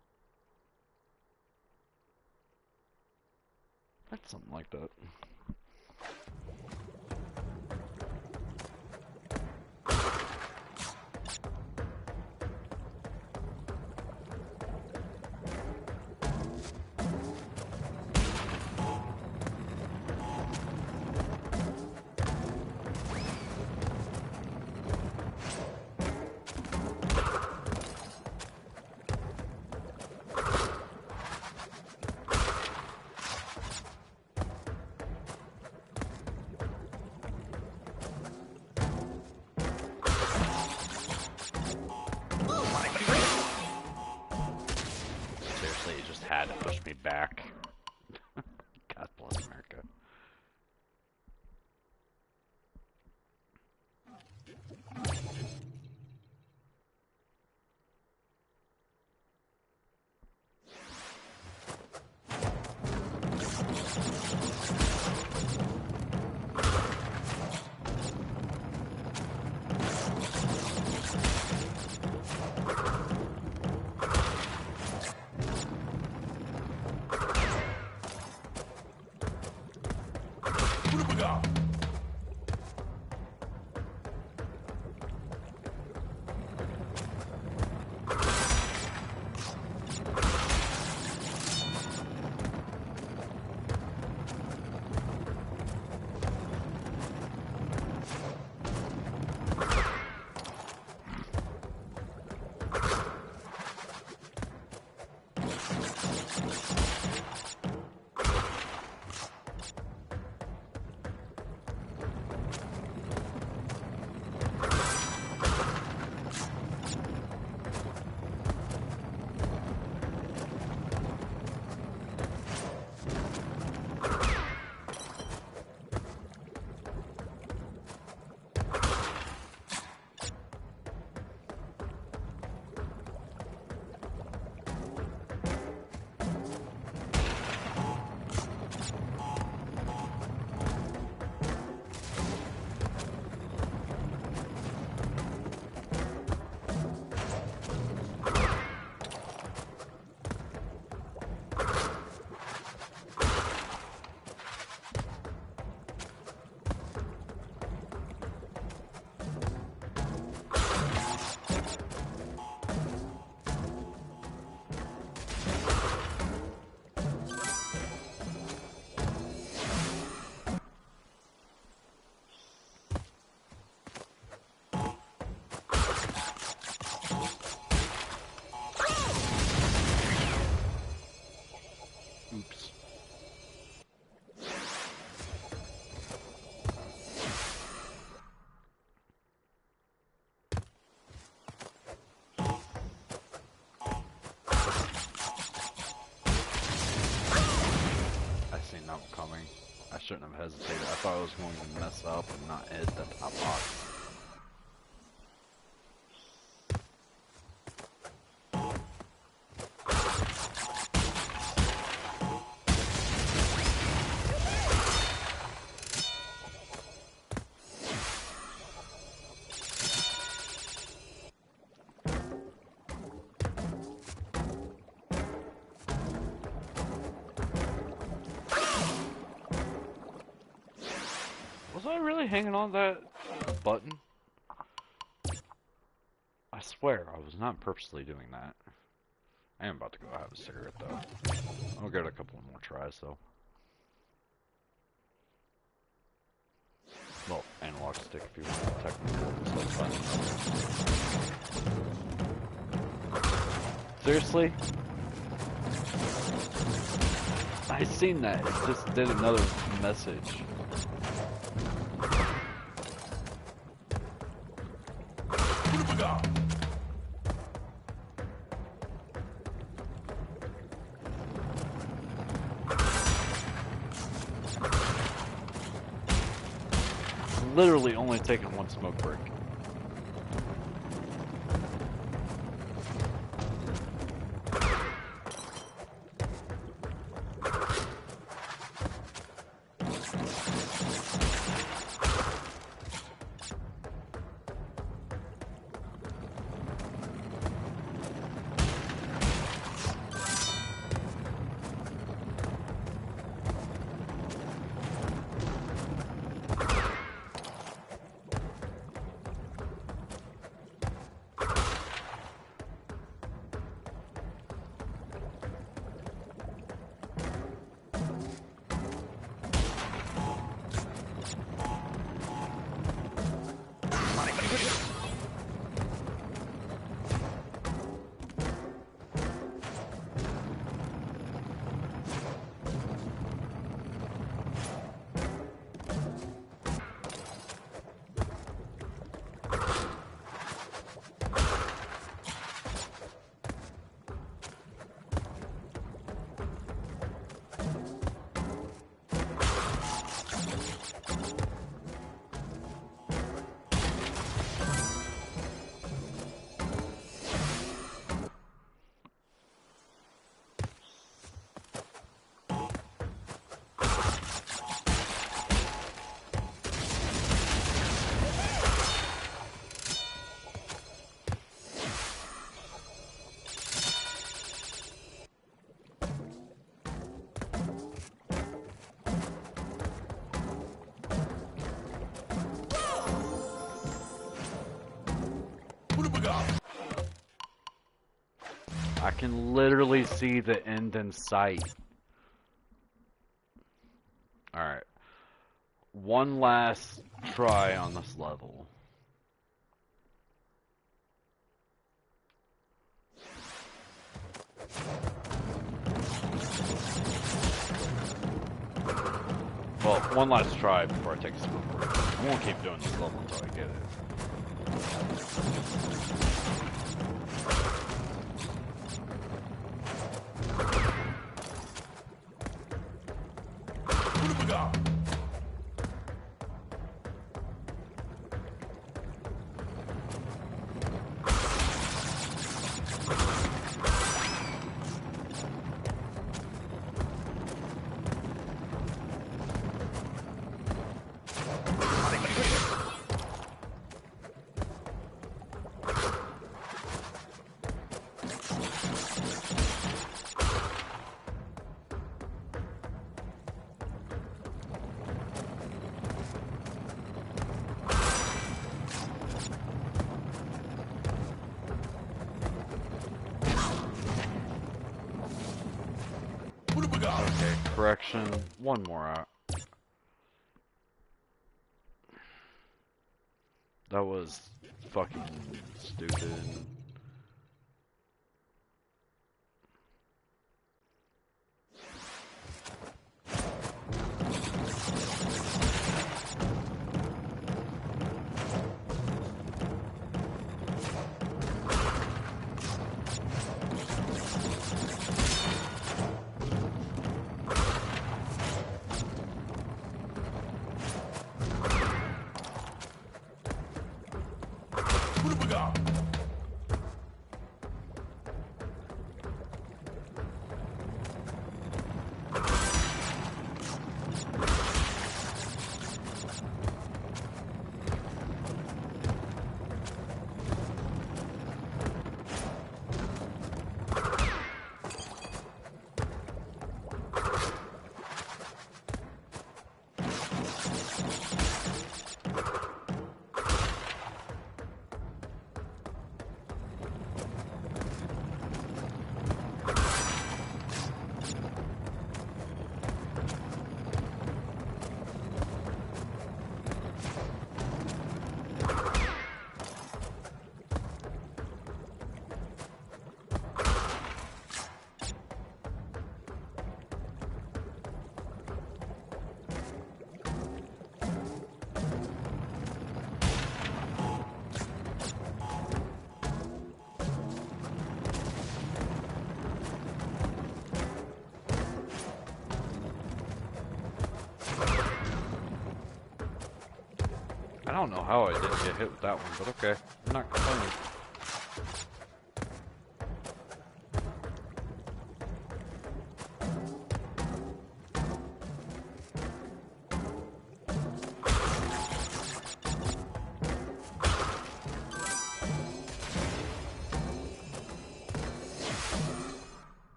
That's something like that. Seriously, it just had to push me back. God bless America. thought I was going to mess up and not hit the top box. Was I really hanging on that button? I swear, I was not purposely doing that. I am about to go have a cigarette, though. I'll give it a couple more tries, though. Well, analog stick if you want to technically. Seriously? I seen that. It just did another message. Literally only taking one smoke break. I can literally see the end in sight. Alright. One last try on this level. Well, one last try before I take a smoke break. I won't keep doing this level until I get it. Okay, correction. One more out. That was fucking stupid. I don't know how I didn't get hit with that one, but okay. I'm not complaining.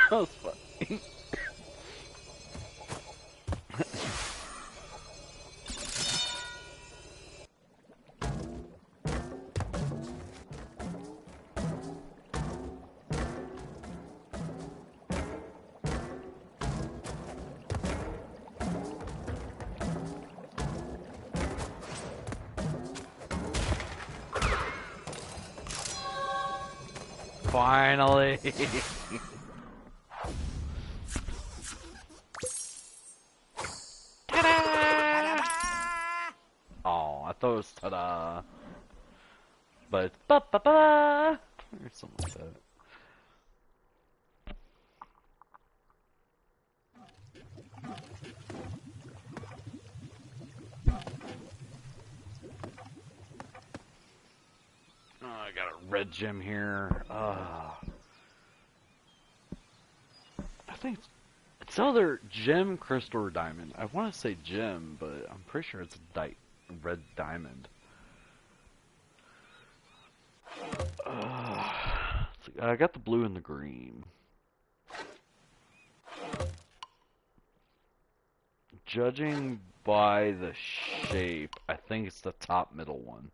That was funny. Finally. Ta-da! Oh, I thought it was ta-da. But it's ba-ba-ba! Or something like that. Oh, I got a red gem here. I think it's either gem, crystal, or diamond. I want to say gem, but I'm pretty sure it's a red diamond. I got the blue and the green. Judging by the shape, I think it's the top middle one.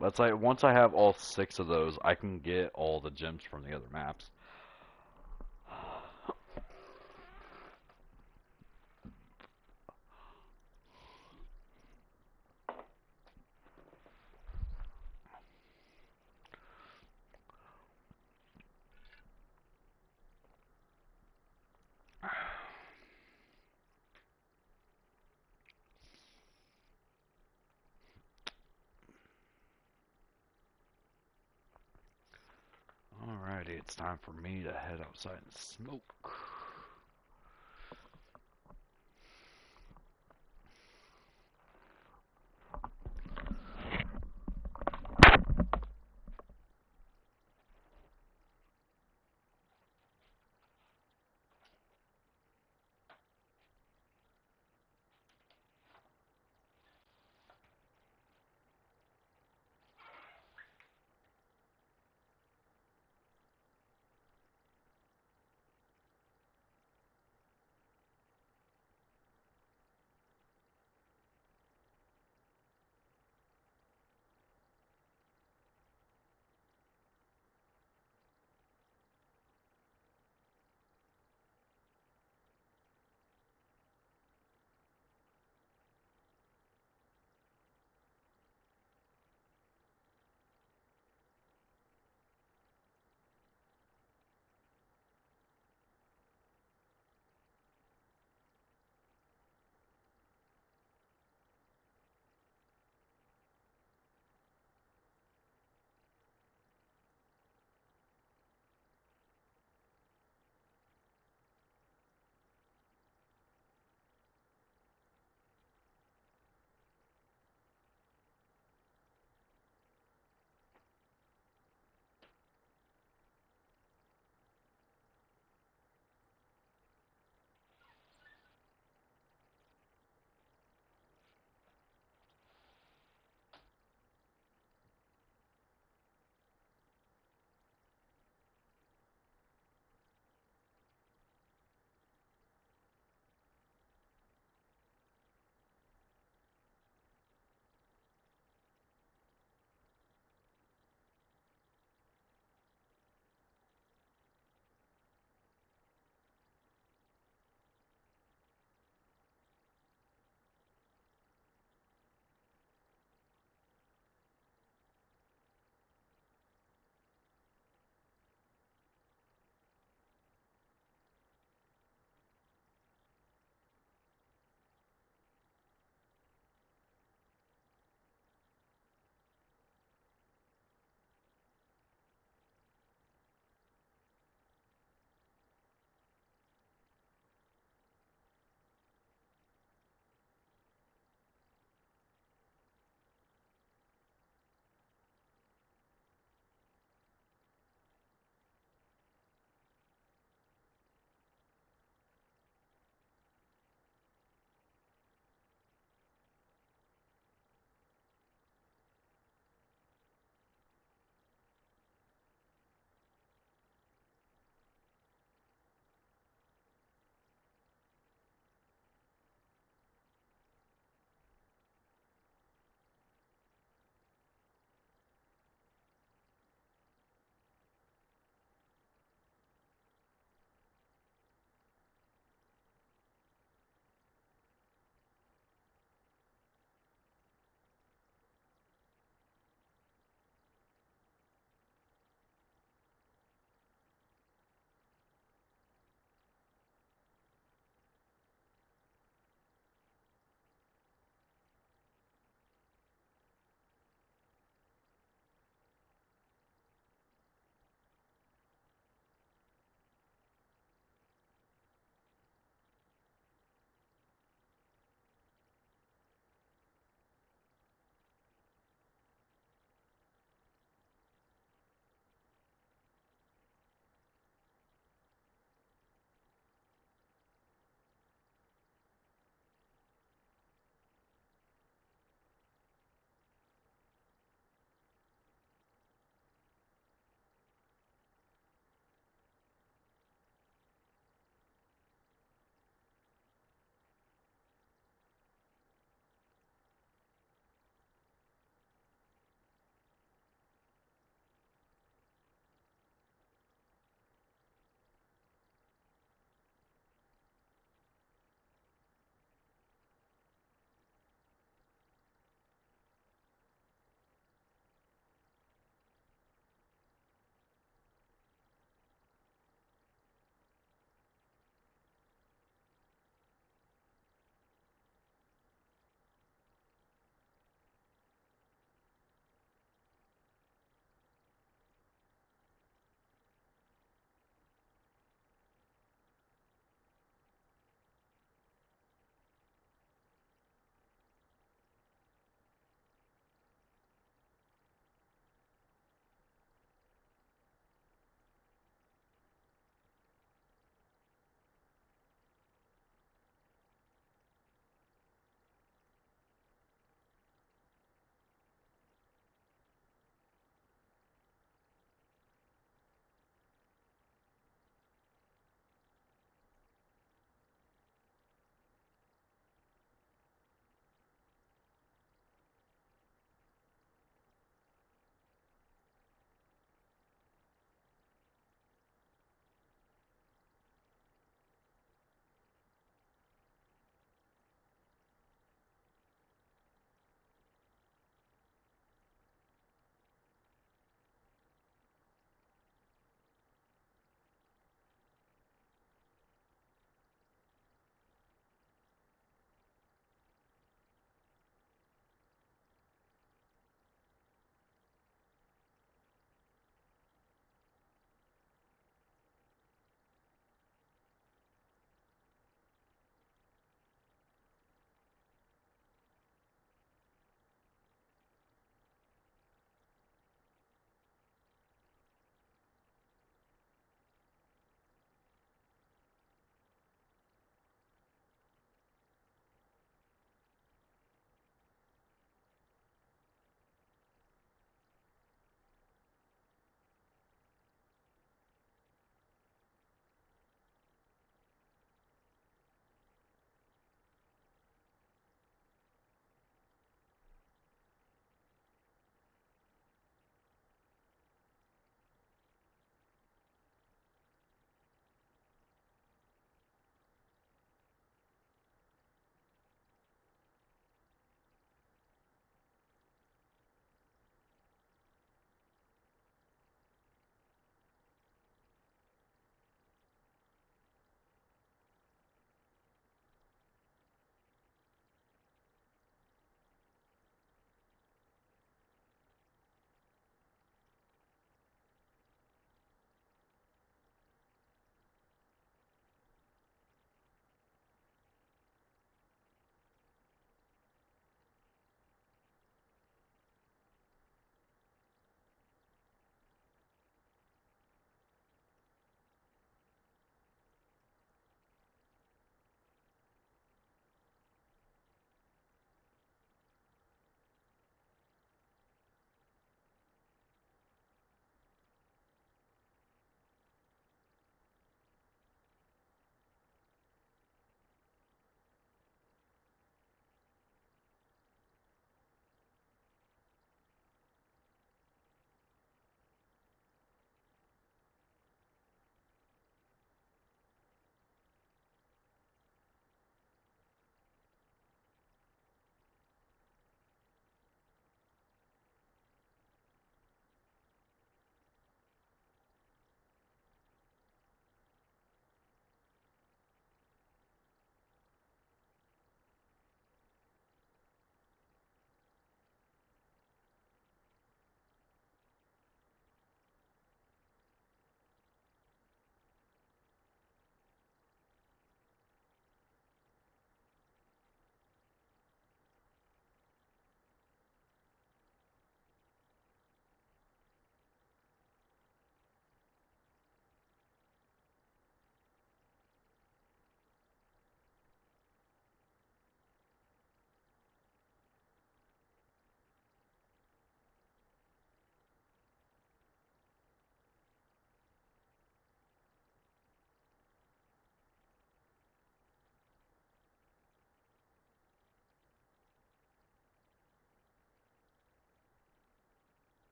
That's like once I have all 6 of those, I can get all the gems from the other maps. Alrighty, it's time for me to head outside and smoke.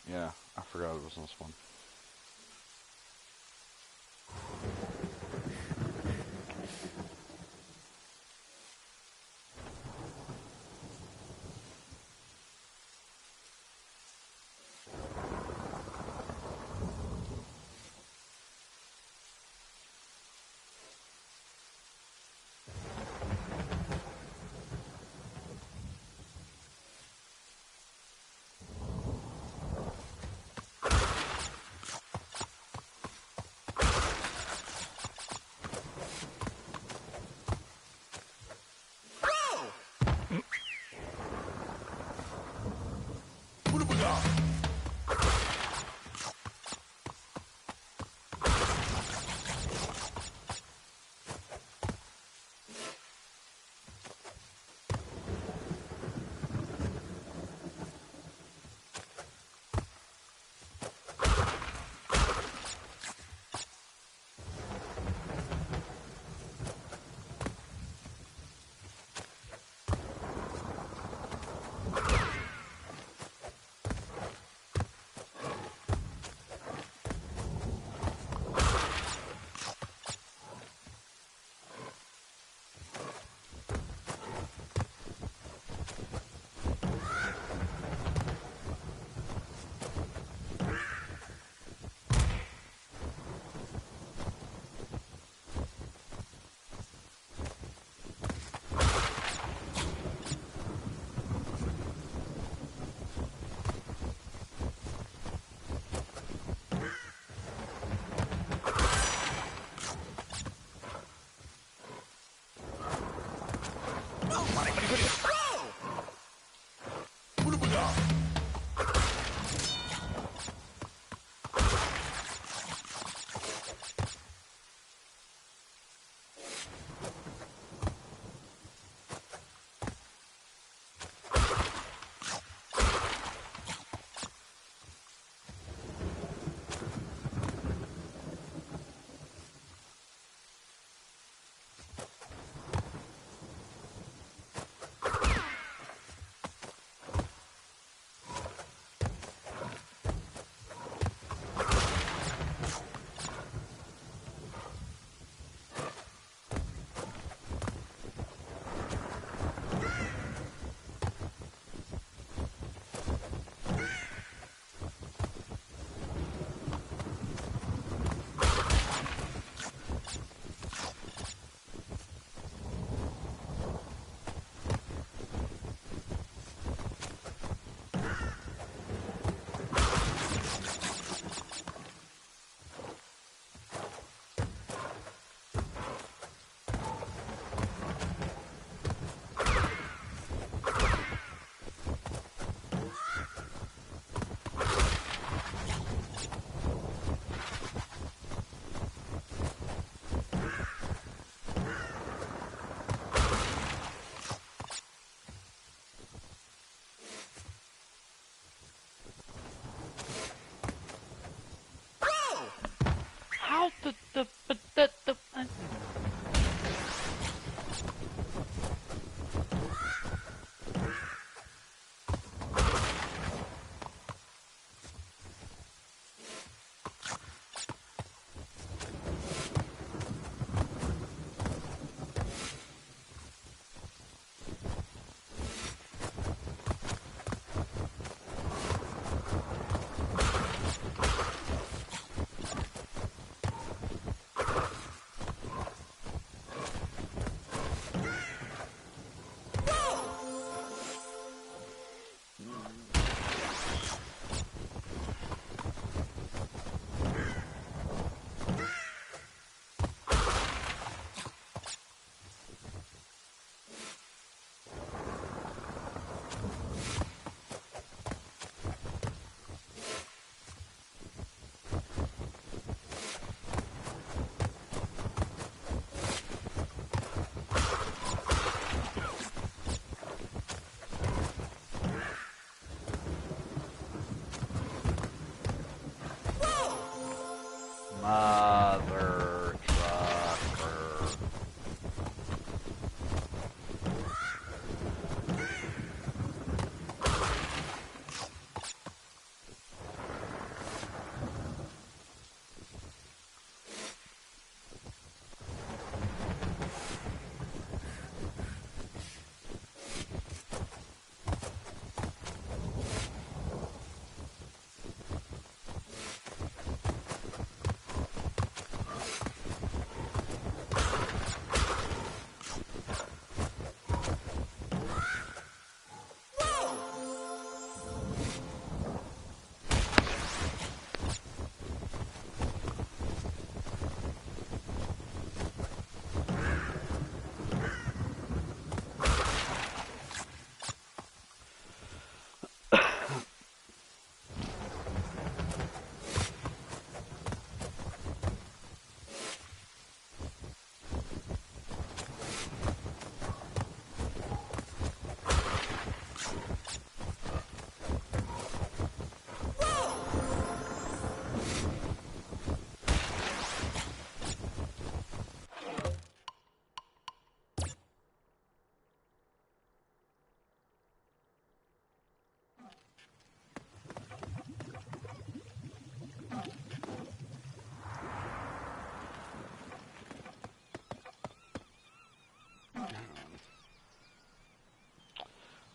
Yeah, I forgot it was this one.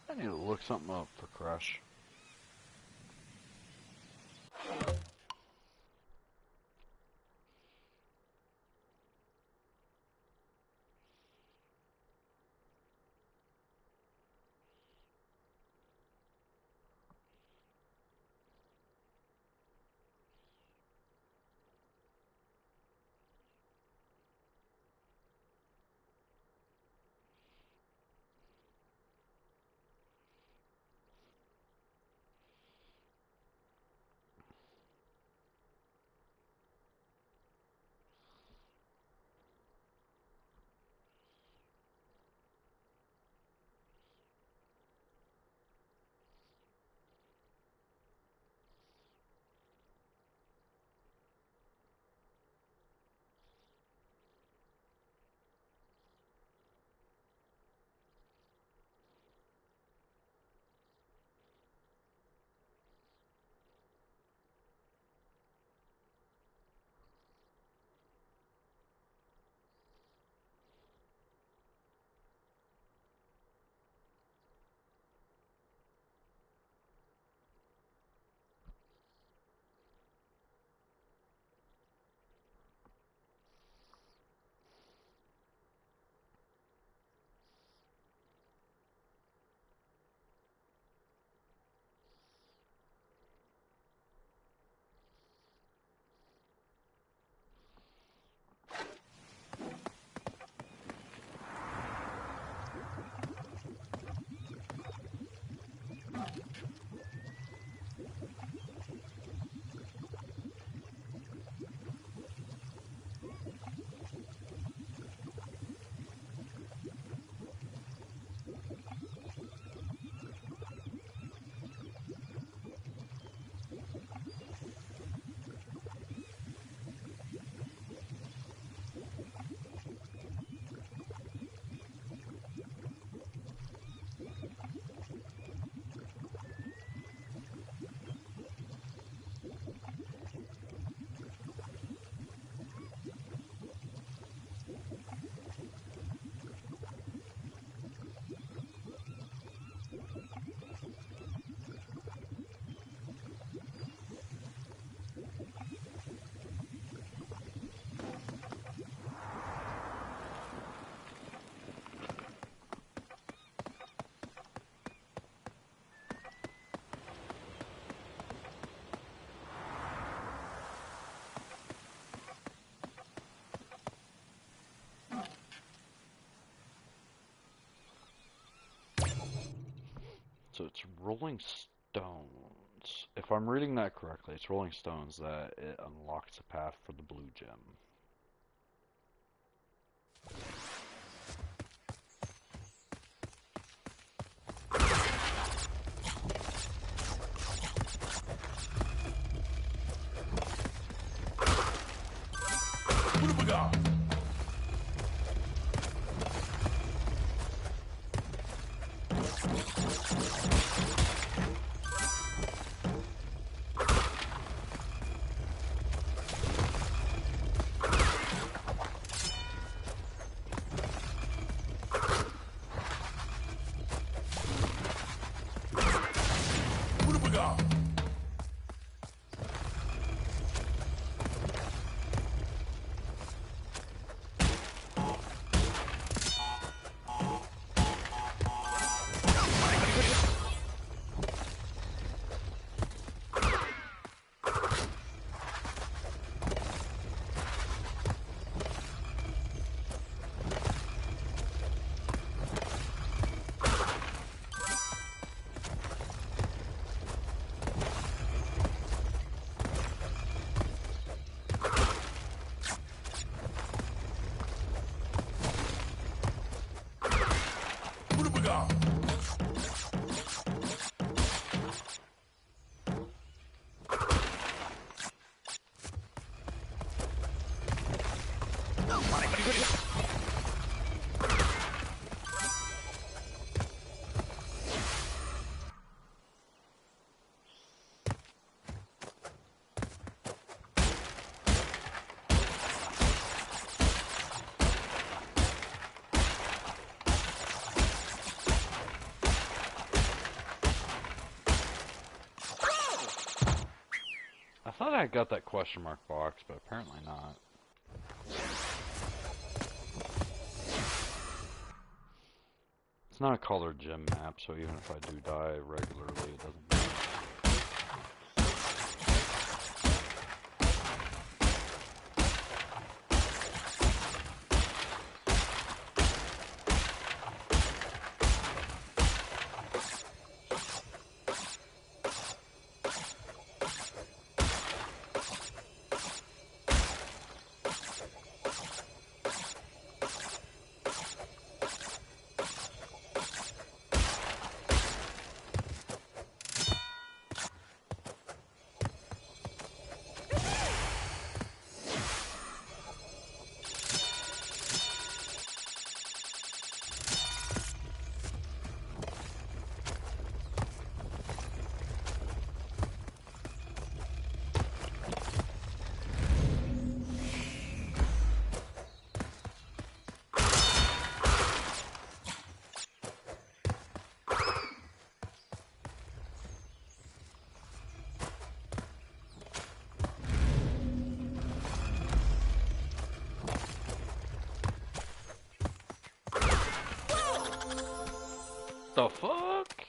I need to look something up for Crash. So it's Rolling Stones. If I'm reading that correctly, it's Rolling Stones that it unlocks a path for the blue gem. I got that question mark box, but apparently not. It's not a colored gym map, so even if I do die regularly, it doesn't matter. The fuck?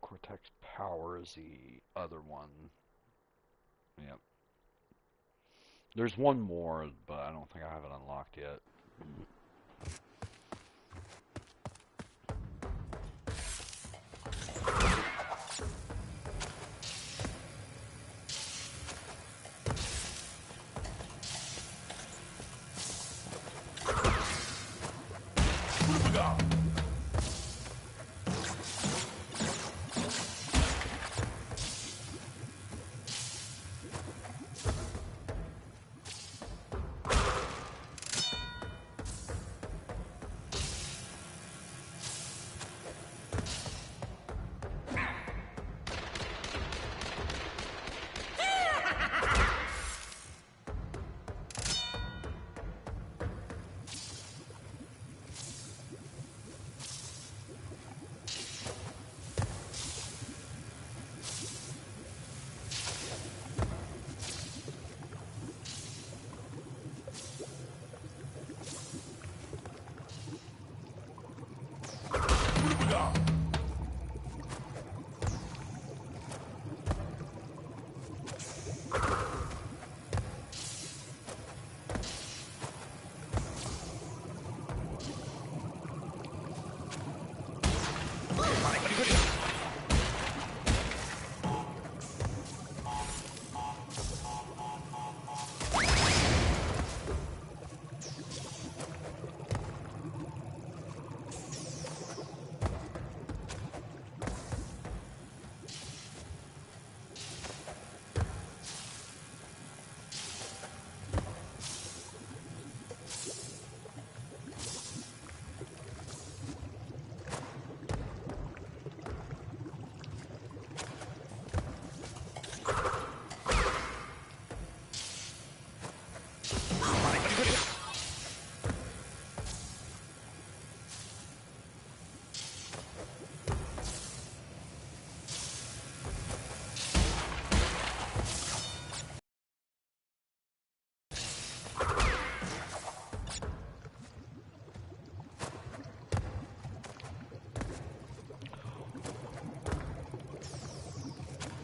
Cortex Power is the other one. Yep. There's one more, but I don't think I have it unlocked yet.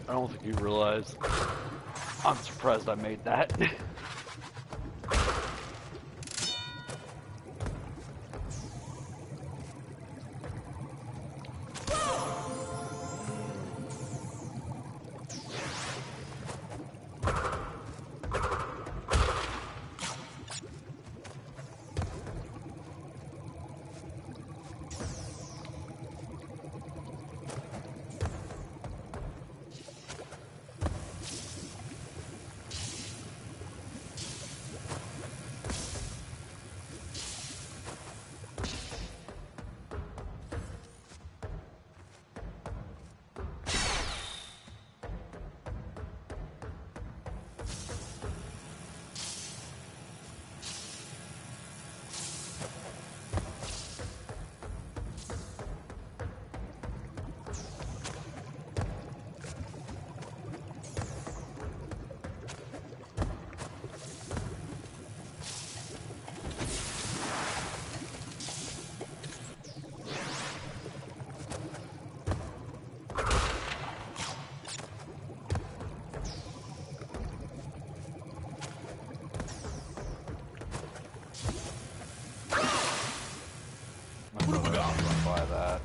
I don't think you realize. I'm surprised I made that. By that.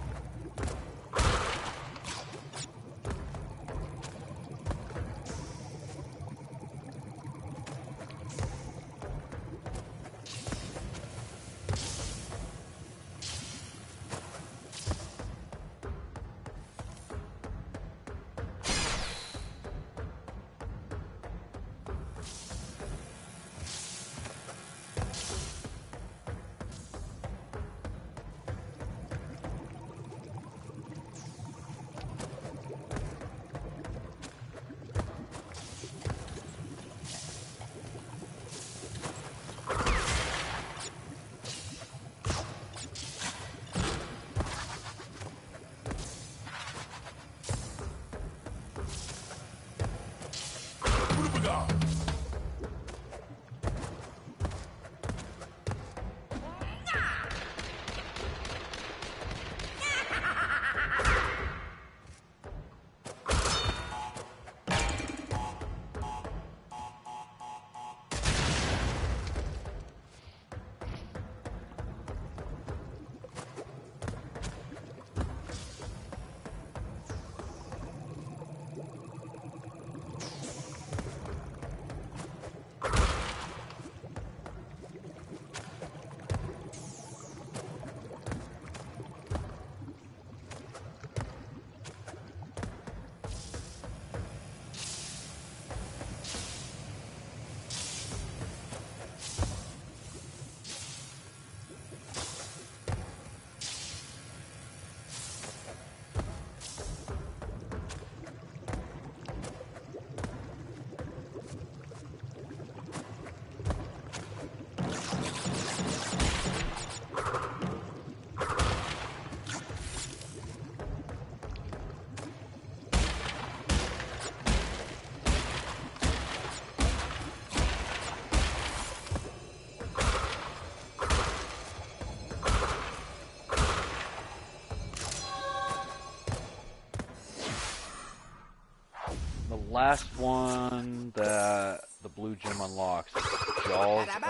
The last one that the blue gem unlocks is Jaws of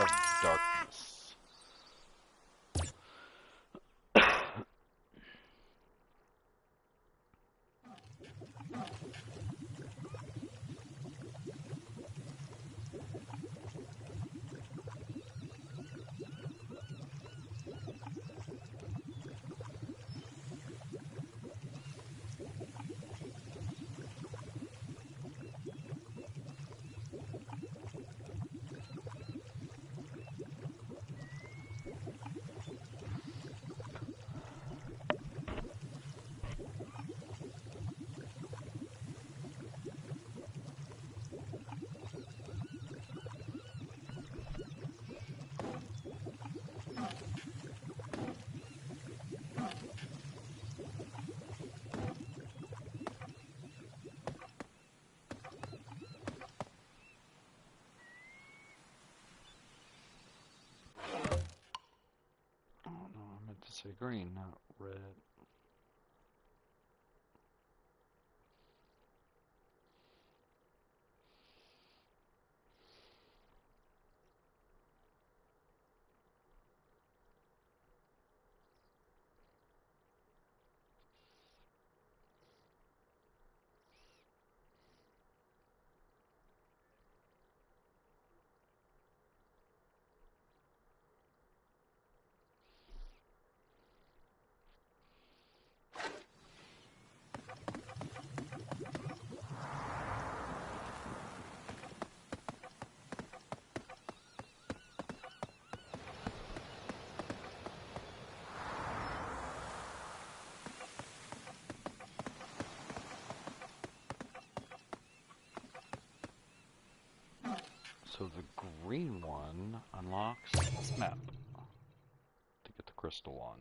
Darkness. Oh no, I meant to say green, not red. So the green one unlocks this map to get the crystal on.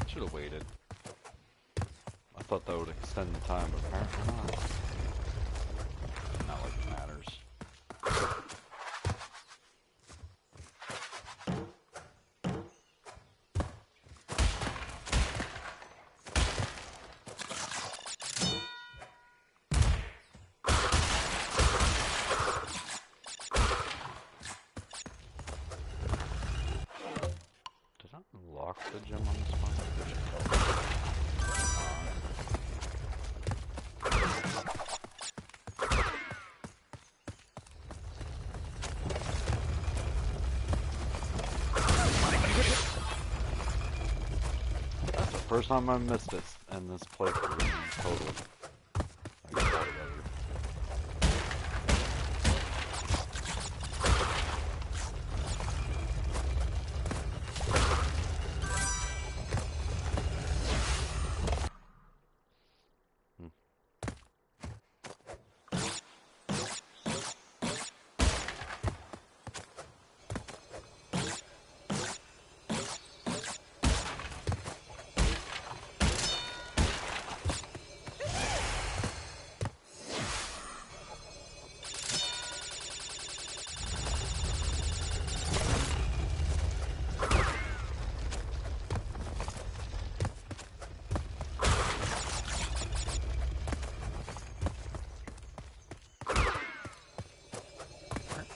Should have waited. I thought that would extend the time, but apparently not. Not like it matters. Did I unlock the gem on this one? That's the first time I missed it in this playthrough in total. I got all together.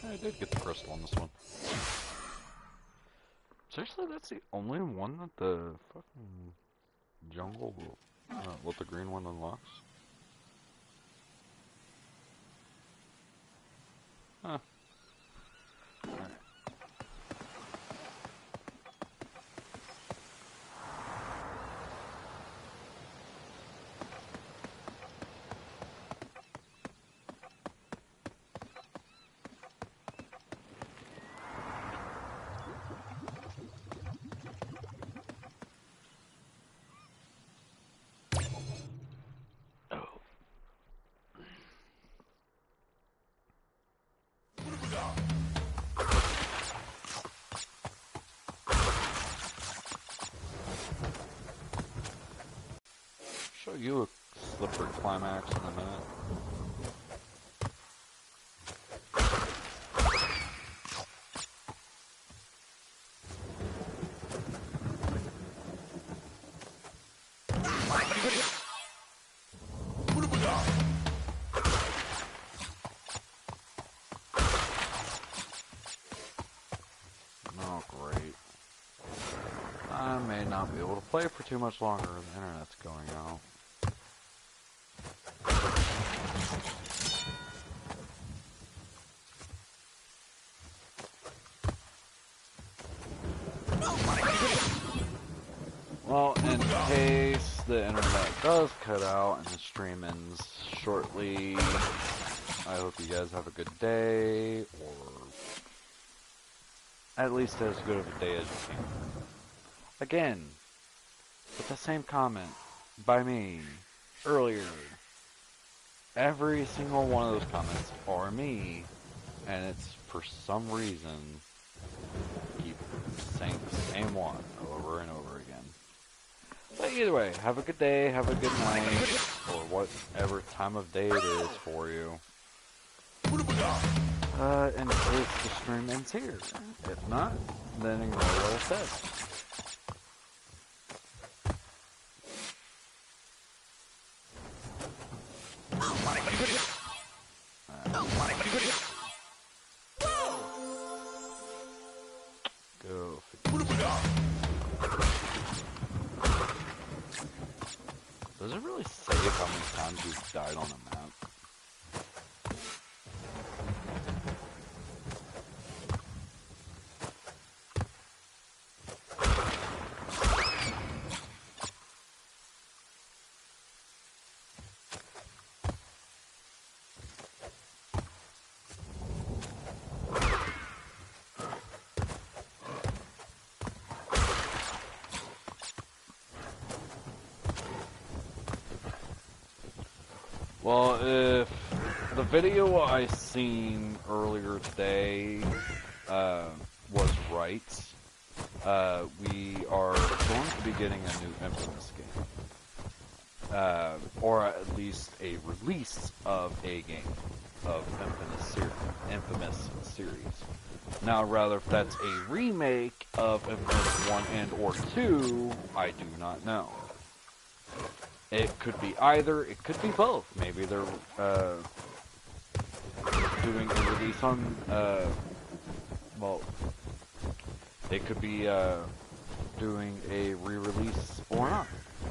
I did get the crystal on this one. Seriously, that's the only one that the fucking jungle, what the green one unlocks? Huh. Alright. Show you a slippery climax in a minute. Oh, great. I may not be able to play for too much longer. The internet's going out. Well, in case the internet does cut out and the stream ends shortly, I hope you guys have a good day, or at least as good of a day as you can. Again, with the same comment by me earlier, every single one of those comments are me, and it's for some reason keep saying the same one over and over again. But either way, have a good day, have a good night, or whatever time of day it is for you. In case the stream ends here. If not, then ignore what I said. Go figure. Does it really say how many times we've died on a map? Well, if the video I seen earlier today was right, we are going to be getting a new Infamous game. Or at least a release of a game of Infamous series. Now, rather if that's a remake of Infamous 1 and or 2, I do not know. It could be either, it could be both. Maybe they're doing a release on, well, they could be doing a re-release or not.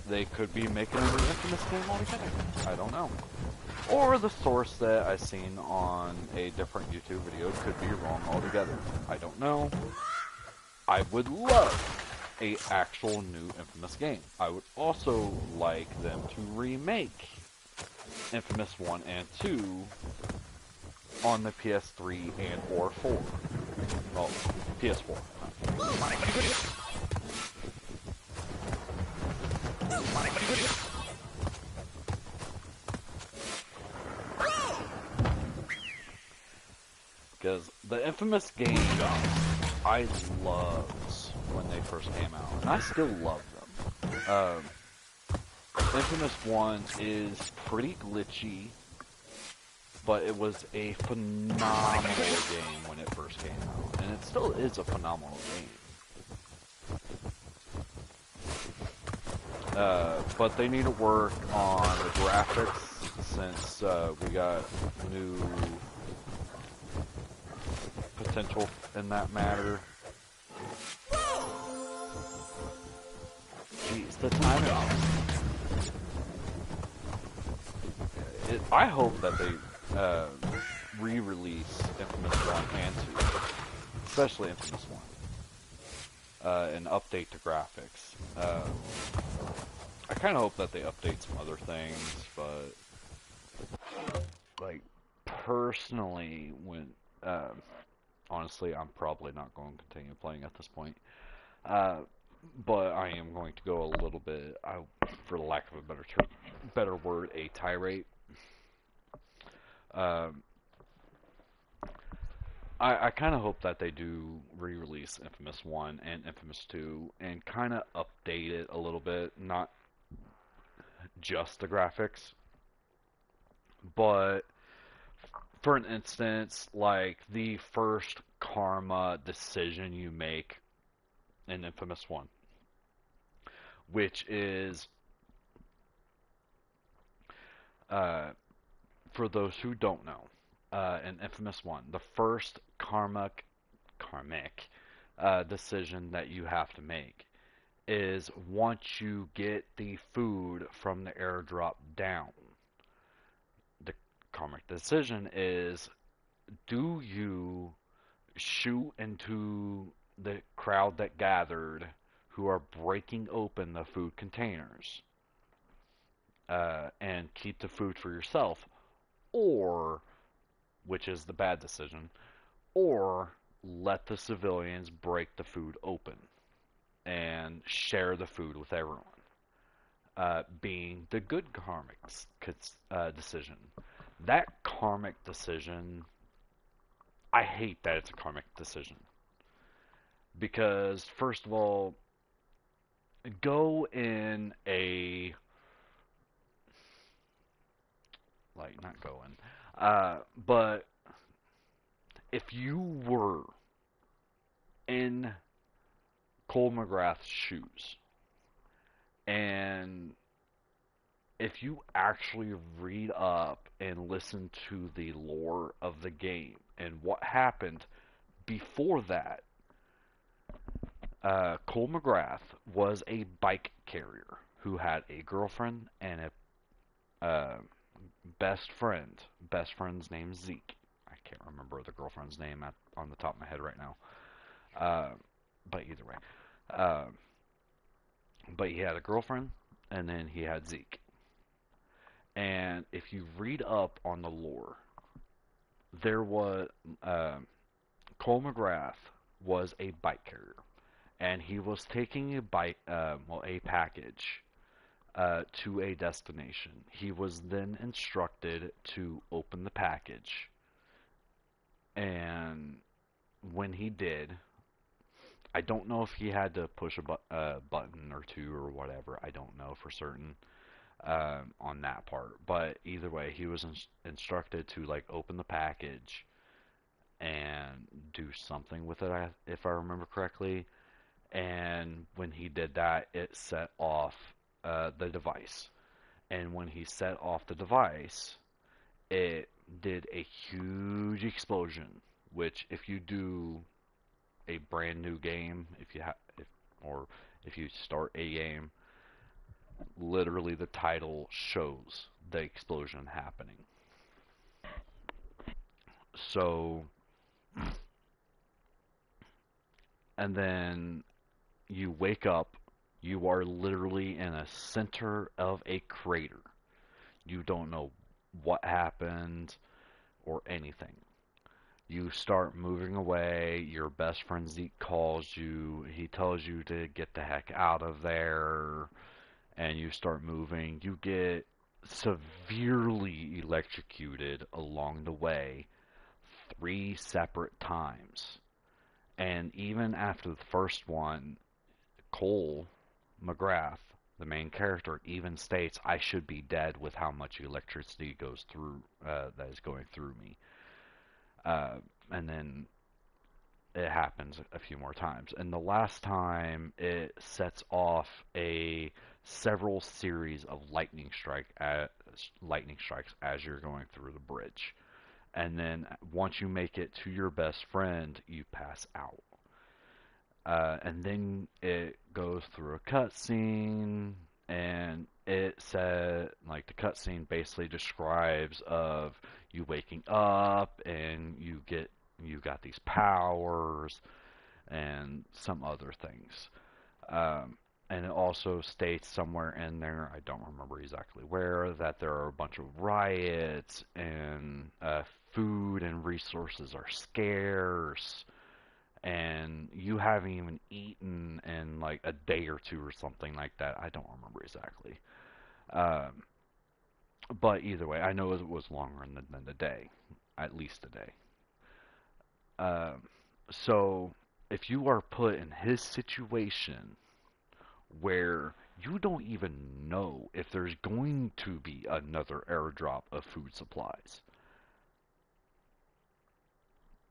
They could be making a new Infamous game altogether. I don't know. Or the source that I seen on a different YouTube video could be wrong altogether. I don't know. I would love a actual new Infamous game. I would also like them to remake Infamous 1 and 2 on the PS3 and or 4. Well, PS4. Because the Infamous games I loved when they first came out, and I still love them. Infamous 1 is pretty glitchy, but it was a phenomenal game when it first came out, and it still is a phenomenal game. But they need to work on the graphics since we got new potential in that matter. Jeez, the timing. I hope that they re-release Infamous 1 and 2, especially Infamous 1, and update the graphics. I kind of hope that they update some other things, but like personally, when honestly, I'm probably not going to continue playing at this point. But I am going to go a little bit, for lack of a better word, a tirade. I kind of hope that they do re-release Infamous 1 and Infamous 2 and kind of update it a little bit, not just the graphics, but for an instance, like the first karma decision you make in Infamous 1, which is, for those who don't know, in Infamous 1, the first karmic decision that you have to make is once you get the food from the airdrop down, the karmic decision is, do you shoot into the crowd that gathered who are breaking open the food containers and keep the food for yourself, or, which is the bad decision, or let the civilians break the food open and share the food with everyone, being the good karmic decision. That karmic decision, I hate that it's a karmic decision. Because, first of all, go in a, like, not go in, but if you were in Cole McGrath's shoes, and if you actually read up and listen to the lore of the game and what happened before that, Cole McGrath was a bike carrier who had a girlfriend and a best friend. Best friend's name's Zeke. I can't remember the girlfriend's name on the top of my head right now. But either way, uh, but he had a girlfriend, and then he had Zeke. And if you read up on the lore, there was uh, Cole McGrath was a bike carrier, and he was taking a a package to a destination. He was then instructed to open the package, and when he did, I don't know if he had to push a button or two or whatever. I don't know for certain on that part. But either way, he was instructed to like open the package and do something with it, if I remember correctly. And when he did that, it set off the device. And when he set off the device, it did a huge explosion. Which, if you do a brand new game, or if you start a game, literally the title shows the explosion happening. So, and then you wake up, you are literally in a center of a crater. You don't know what happened or anything. You start moving away. Your best friend Zeke calls you. He tells you to get the heck out of there. And you start moving. You get severely electrocuted along the way 3 separate times. And even after the first one, Cole McGrath, the main character, even states, "I should be dead with how much electricity goes through that is going through me." And then it happens a few more times. And the last time, it sets off a several series of lightning strikes as you're going through the bridge. And then once you make it to your best friend, you pass out. And then it goes through a cutscene, and it said, like, the cutscene basically describes of you waking up, and you got these powers and some other things. And it also states somewhere in there, I don't remember exactly where, that there are a bunch of riots and food and resources are scarce, and you haven't even eaten in like a day or two or something like that. I don't remember exactly. Um, but either way, I know it was longer than a day, at least a day. Um, so if you are put in his situation where you don't even know if there's going to be another airdrop of food supplies,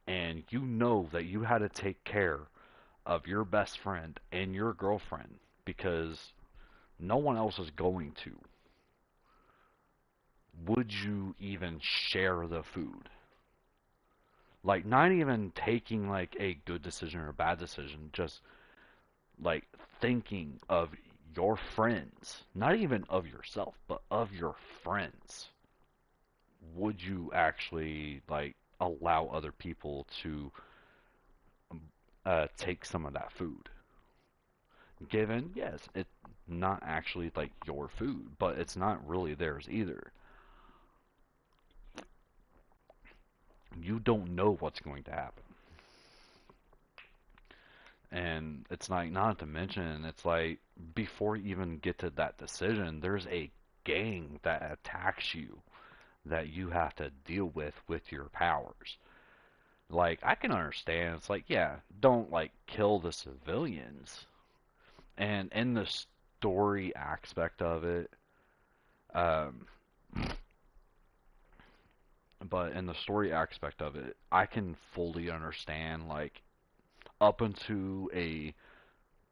and you know that you had to take care of your best friend and your girlfriend because no one else is going to, would you even share the food? Like, not even taking like a good decision or a bad decision, just like thinking of your friends, not even of yourself, but of your friends. Would you actually like allow other people to take some of that food? Given, yes, it's not actually like your food, but it's not really theirs either. You don't know what's going to happen. And it's like, not to mention, it's like, before you even get to that decision, there's a gang that attacks you that you have to deal with your powers. Like, I can understand, it's like, yeah, don't, like, kill the civilians. And in the story aspect of it, um, but in the story aspect of it, I can fully understand, like, up into a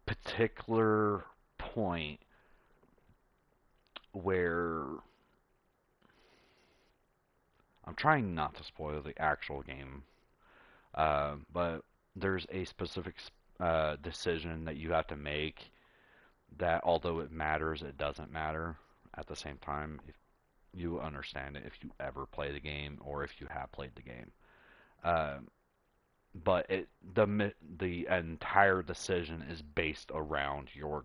particular point where I'm trying not to spoil the actual game, but there's a specific decision that you have to make that although it matters, it doesn't matter at the same time. If you understand it, if you ever play the game or if you have played the game. Uh, but the entire decision is based around your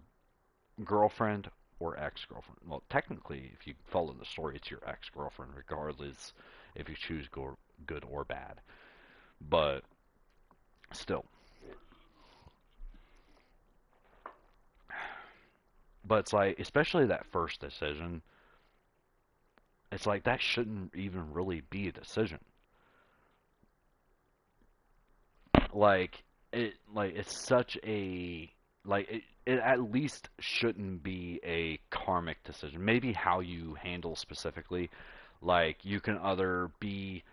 girlfriend or ex-girlfriend. Well, technically, if you follow the story, it's your ex-girlfriend, regardless if you choose good or bad. But still, but it's like, especially that first decision, it's like that shouldn't even really be a decision. Like it's such a it at least shouldn't be a karmic decision. Maybe how you handle specifically, like you can either be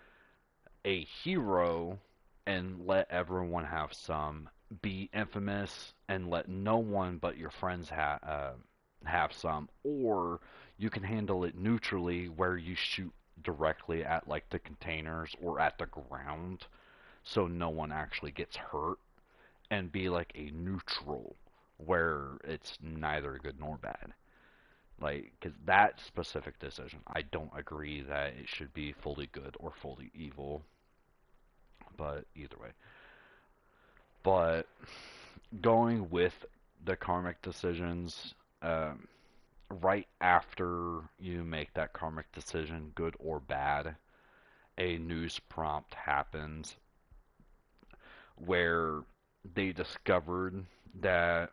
a hero and let everyone have some, be infamous and let no one but your friends have some, or you can handle it neutrally where you shoot directly at like the containers or at the ground so no one actually gets hurt, and be like a neutral where it's neither good nor bad. Like, because that specific decision, I don't agree that it should be fully good or fully evil, but either way. But going with the karmic decisions, right after you make that karmic decision, good or bad, a news prompt happens where they discovered that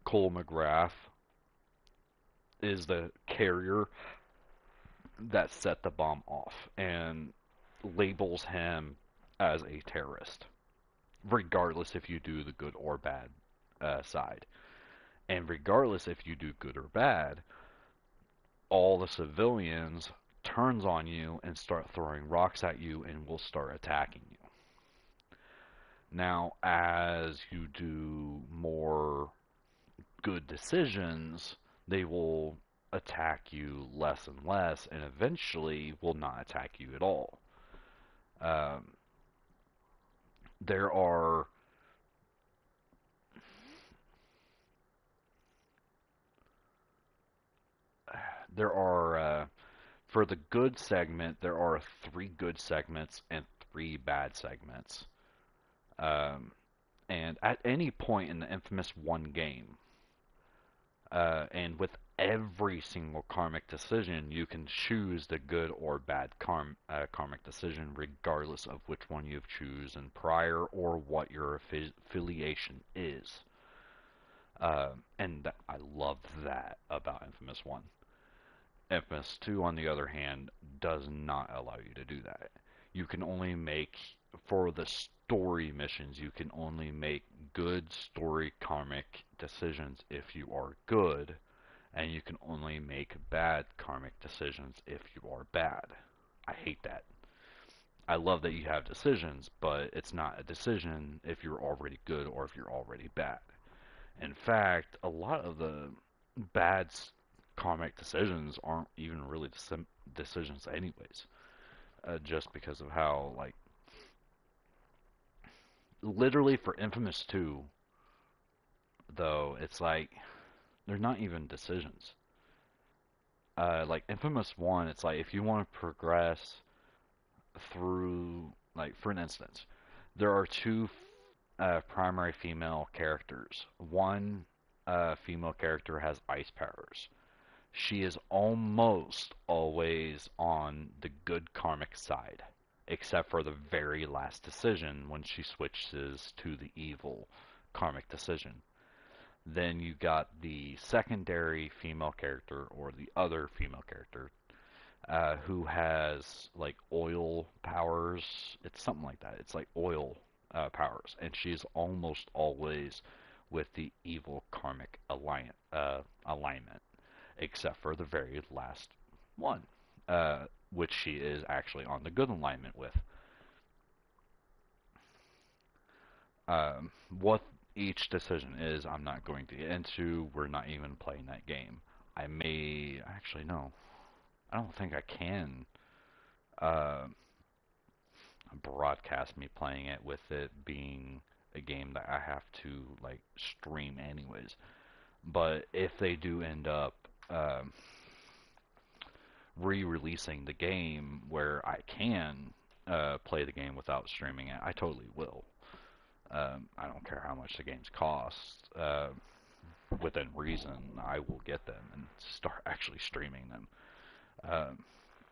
Cole McGrath is the carrier that set the bomb off and labels him as a terrorist, regardless if you do the good or bad side. And regardless if you do good or bad, all the civilians turns on you and start throwing rocks at you and will start attacking you. Now, as you do more good decisions, they will attack you less and less, and eventually will not attack you at all. Um, there are there are for the good segment there are 3 good segments and 3 bad segments. Um, and at any point in the Infamous One game, and with every single karmic decision, you can choose the good or bad karmic decision, regardless of which one you've chosen prior or what your affiliation is. And I love that about Infamous 1. Infamous 2, on the other hand, does not allow you to do that. You can only make, for the story missions, you can only make good story karmic decisions if you are good, and you can only make bad karmic decisions if you are bad. I hate that. I love that you have decisions, but it's not a decision if you're already good or if you're already bad. In fact, a lot of the bad karmic decisions aren't even really decisions anyways, just because of how, like, literally for Infamous 2, though, it's like, they're not even decisions. Like Infamous 1, it's like if you want to progress through, like, for an instance, there are 2 primary female characters. One female character has ice powers. She is almost always on the good karmic side, except for the very last decision when she switches to the evil karmic decision. Then you got the secondary female character, or the other female character, who has like oil powers. It's something like that. It's like oil powers, and she's almost always with the evil karmic alignment, except for the very last one, which she is actually on the good alignment with. What each decision is, I'm not going to get into. We're not even playing that game. I may actually no. I don't think I can uh, broadcast me playing it with it being a game that I have to like stream anyways.
But if they do end up re-releasing the game where I can play the game without streaming it, I totally will. I don't care how much the games cost. Within reason, I will get them and start actually streaming them.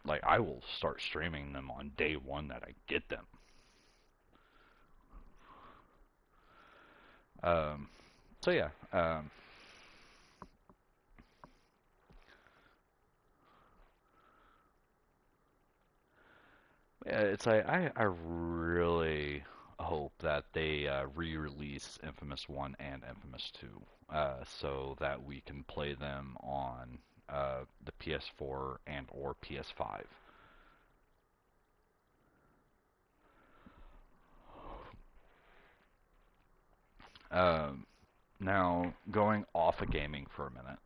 Like, I will start streaming them on day one that I get them. So yeah, yeah, it's like I really hope that they re-release Infamous 1 and Infamous 2, so that we can play them on the PS4 and or PS5. Now, going off of gaming for a minute,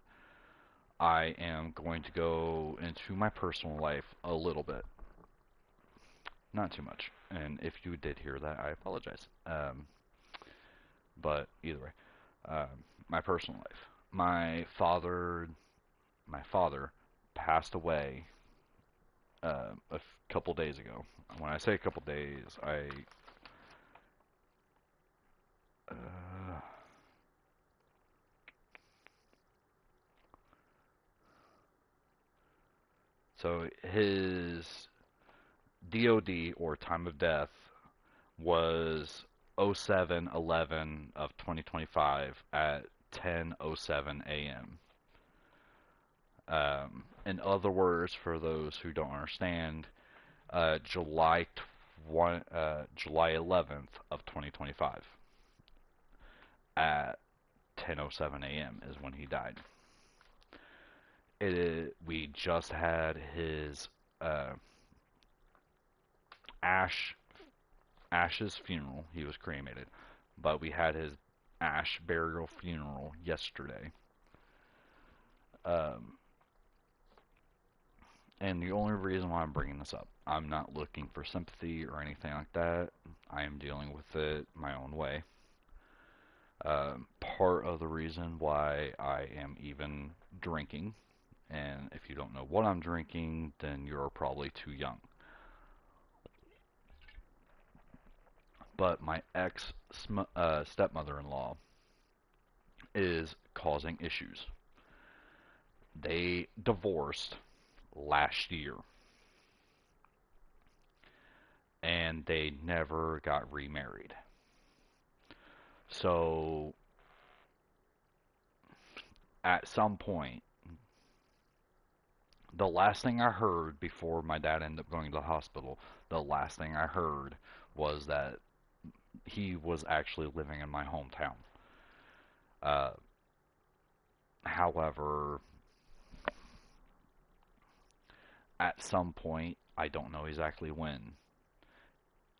I am going to go into my personal life a little bit. Not too much. And if you did hear that, I apologize. But either way, my personal life. My father passed away a couple days ago. When I say a couple days, uh, so his DOD, or time of death, was 07/11 of 2025 at 10:07 a.m. In other words, for those who don't understand, July 11th of 2025 at 10:07 a.m. is when he died. We just had his uh, Ash's funeral. He was cremated, but we had his Ash burial funeral yesterday. Um, and the only reason why I'm bringing this up, I'm not looking for sympathy or anything like that. I am dealing with it my own way. Part of the reason why I am even drinking, and if you don't know what I'm drinking, then you're probably too young. But my ex stepmother-in-law is causing issues. They divorced last year, and they never got remarried. So at some point, the last thing I heard before my dad ended up going to the hospital, the last thing I heard was that he was actually living in my hometown. Uh, However, at some point, I don't know exactly when,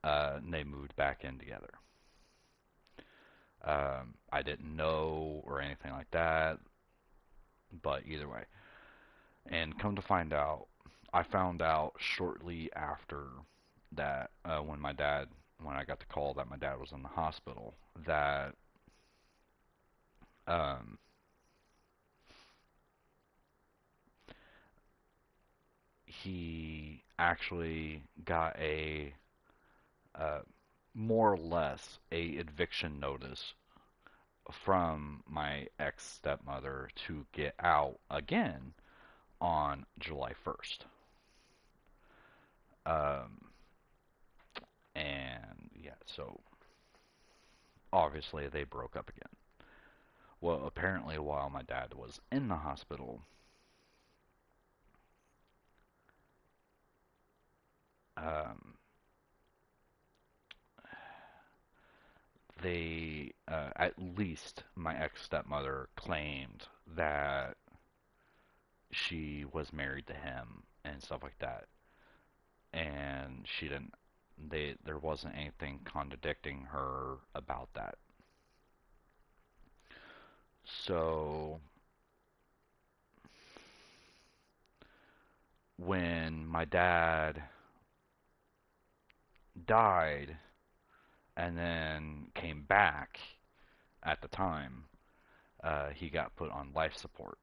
they moved back in together. I didn't know or anything like that, but either way. And come to find out, I found out shortly after that, when I got the call that my dad was in the hospital, that um, he actually got uh, more or less a eviction notice from my ex stepmother to get out again on July 1st. Um, and yeah, so obviously they broke up again. Well, apparently while my dad was in the hospital, um, at least my ex stepmother claimed that she was married to him and stuff like that, and she didn't. There wasn't anything contradicting her about that. So when my dad died and then came back at the time, he got put on life support,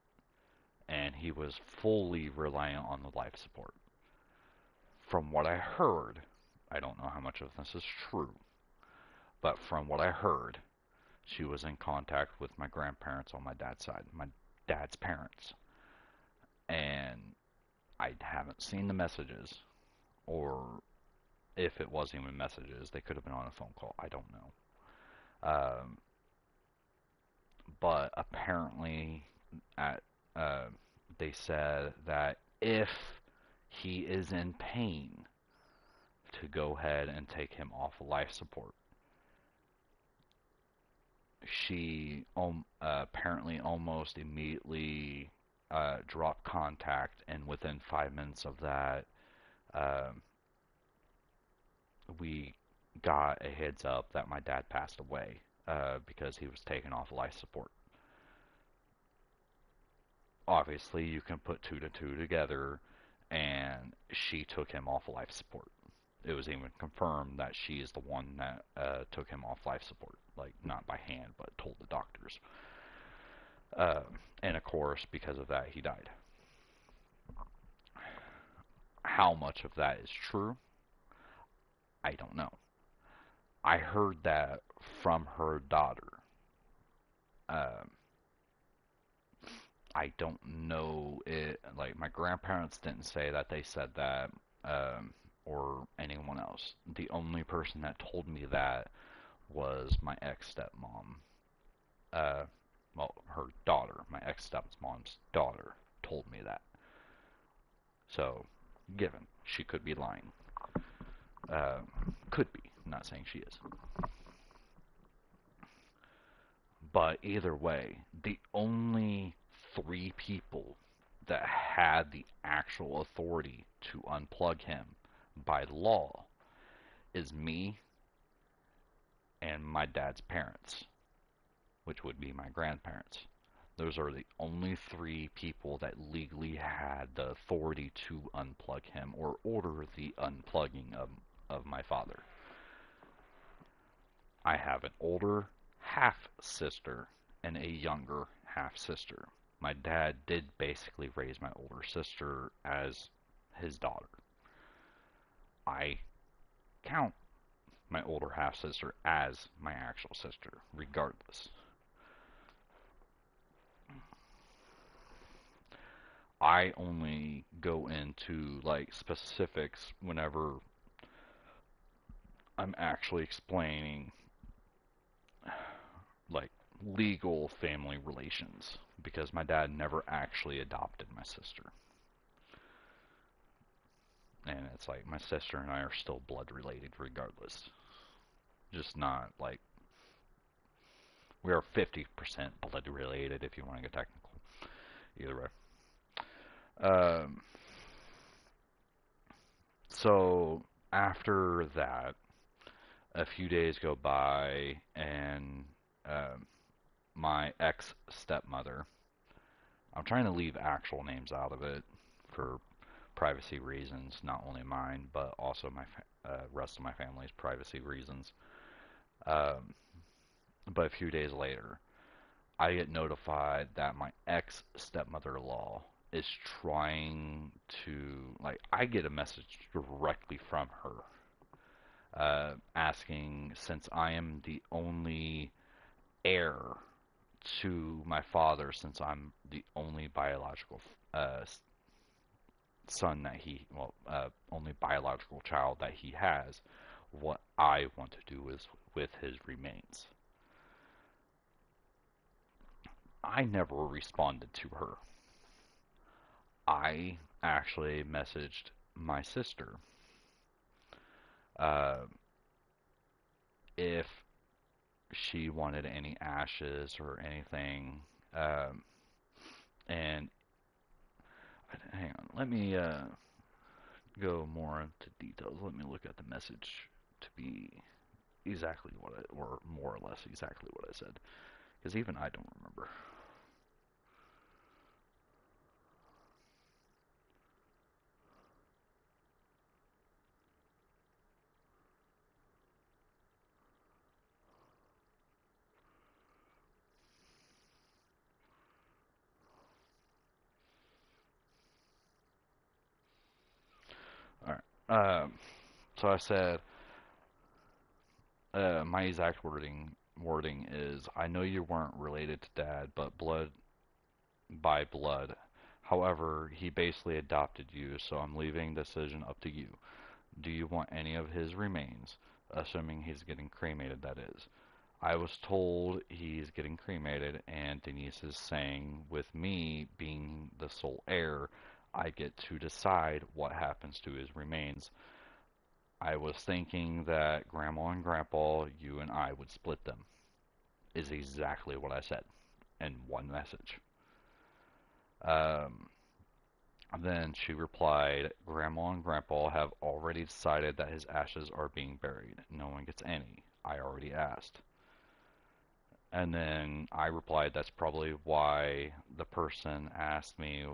and he was fully reliant on the life support. From what I heard, I don't know how much of this is true, but from what I heard, she was in contact with my grandparents on my dad's side, my dad's parents, and I haven't seen the messages, or if it was even messages, they could have been on a phone call. I don't know. But apparently, at they said that if he is in pain, to go ahead and take him off life support. She apparently almost immediately dropped contact, and within 5 minutes of that, we got a heads up that my dad passed away because he was taken off life support. Obviously, you can put two to two together, and she took him off life support. It was even confirmed that she is the one that took him off life support, like not by hand, but told the doctors. And of course, because of that, he died. How much of that is true? I don't know. I heard that from her daughter. I don't know it. Like, my grandparents didn't say that they said that, or anyone else. The only person that told me that was my ex-stepmom. Well, her daughter, my ex-stepmom's daughter, told me that. So, given, she could be lying. Could be. I'm not saying she is. But either way, the only 3 people that had the actual authority to unplug him by law is me and my dad's parents, which would be my grandparents. Those are the only 3 people that legally had the authority to unplug him or order the unplugging of my father. I have an older half-sister and a younger half-sister. My dad did basically raise my older sister as his daughter. I count my older half-sister as my actual sister, regardless. I only go into like specifics whenever I'm actually explaining like legal family relations, because my dad never actually adopted my sister. And it's like my sister and I are still blood related regardless. Just not like we are 50% blood related if you want to get technical. Either way. So after that, a few days go by, and my ex-stepmother, I'm trying to leave actual names out of it for privacy reasons, not only mine, but also my rest of my family's privacy reasons. But a few days later, I get notified that my ex-stepmother-in-law is trying to, like, I get a message directly from her, asking, since I am the only heir to my father, since I'm the only biological son that he, well, only biological child that he has, what I want to do is with his remains. I never responded to her. I actually messaged my sister if she wanted any ashes or anything. And hang on, let me go more into details. Let me look at the message to be exactly what I, or more or less exactly what I said, because even I don't remember. Um, so I said, my exact wording is, I know you weren't related to Dad, but blood by blood. However, he basically adopted you, so I'm leaving the decision up to you. Do you want any of his remains? Assuming he's getting cremated, that is. I was told he's getting cremated, and Denise is saying, with me being the sole heir, I get to decide what happens to his remains. I was thinking that Grandma and Grandpa, you and I would split them, is exactly what I said in one message. Um, then she replied, Grandma and Grandpa have already decided that his ashes are being buried. No one gets any. I already asked. And then I replied, that's probably why the person asked me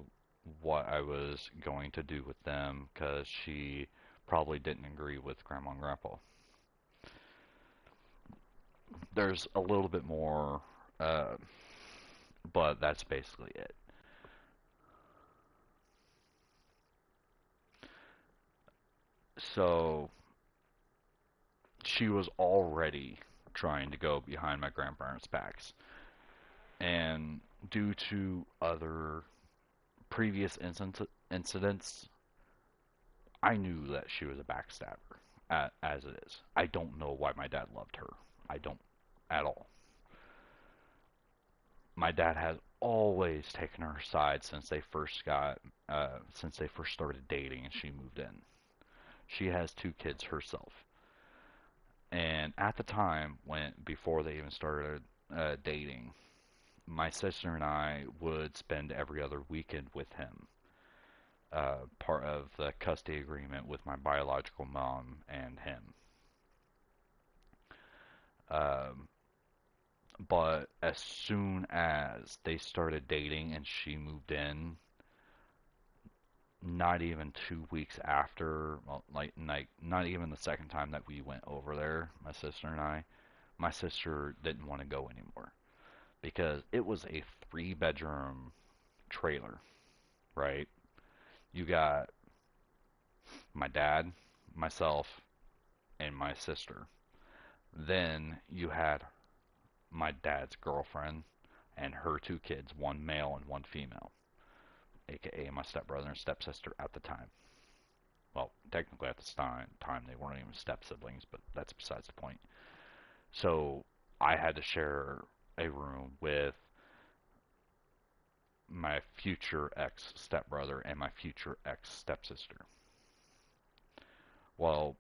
what I was going to do with them, because she probably didn't agree with Grandma and Grandpa. There's a little bit more, uh, but that's basically it. So she was already trying to go behind my grandparents' backs. And due to other previous incidents, I knew that she was a backstabber, as it is. I don't know why my dad loved her. I don't at all. My dad has always taken her side since they first started dating and she moved in. She has 2 kids herself. And at the time, before they even started dating, my sister and I would spend every other weekend with him. Part of the custody agreement with my biological mom and him. Um, but as soon as they started dating and she moved in, not even 2 weeks after, well, like not even the second time that we went over there, my sister and I, my sister didn't want to go anymore because it was a 3-bedroom trailer, right? You got my dad, myself, and my sister. Then you had my dad's girlfriend and her 2 kids, one male and one female, aka my stepbrother and stepsister at the time. Well, technically at the time they weren't even step siblings, but that's besides the point. So I had to share a room with my future ex stepbrother and my future ex stepsister. Well,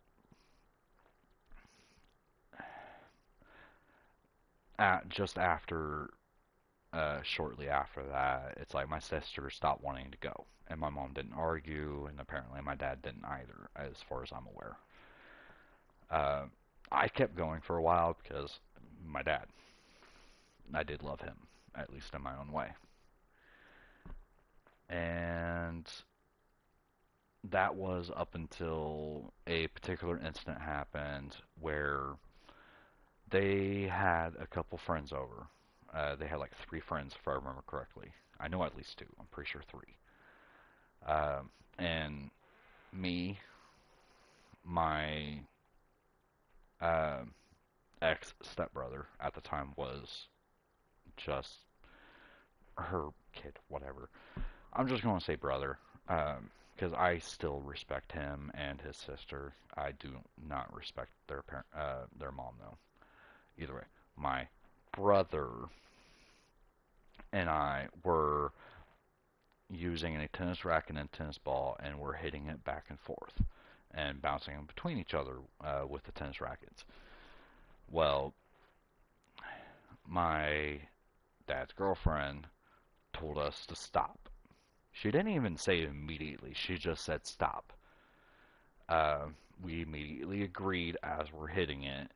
just after, shortly after that, it's like my sister stopped wanting to go, and my mom didn't argue, and apparently my dad didn't either, as far as I'm aware. Uh, I kept going for a while because my dad, I did love him, at least in my own way. And that was up until a particular incident happened where they had a couple friends over. They had like 3 friends, if I remember correctly. I know at least 2. I'm pretty sure 3. And me, my uh, ex stepbrother at the time was just her kid, whatever. I'm just going to say brother, because I still respect him and his sister. I do not respect their mom though. Either way, my brother and I were using a tennis racket and a tennis ball, and we're hitting it back and forth and bouncing them between each other with the tennis rackets. Well, my dad's girlfriend told us to stop. She didn't even say it immediately. She just said stop. Uh, we immediately agreed as we're hitting it.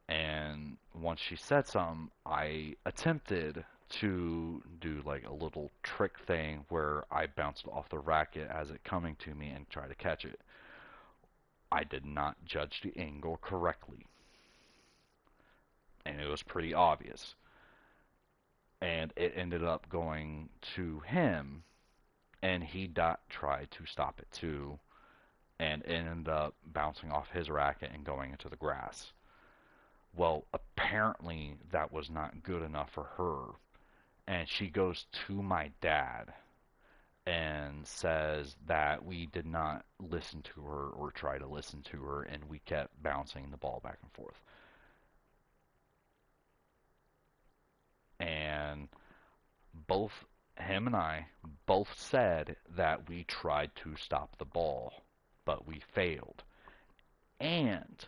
And once she said something, I attempted to do like a little trick thing where I bounced off the racket as it coming to me and try to catch it. I did not judge the angle correctly, and it was pretty obvious. And it ended up going to him, and he tried to stop it too. and it ended up bouncing off his racket and going into the grass. Well, apparently that was not good enough for her, and she goes to my dad and says that we did not listen to her or try to listen to her, and we kept bouncing the ball back and forth. And both him and I both said that we tried to stop the ball, but we failed. And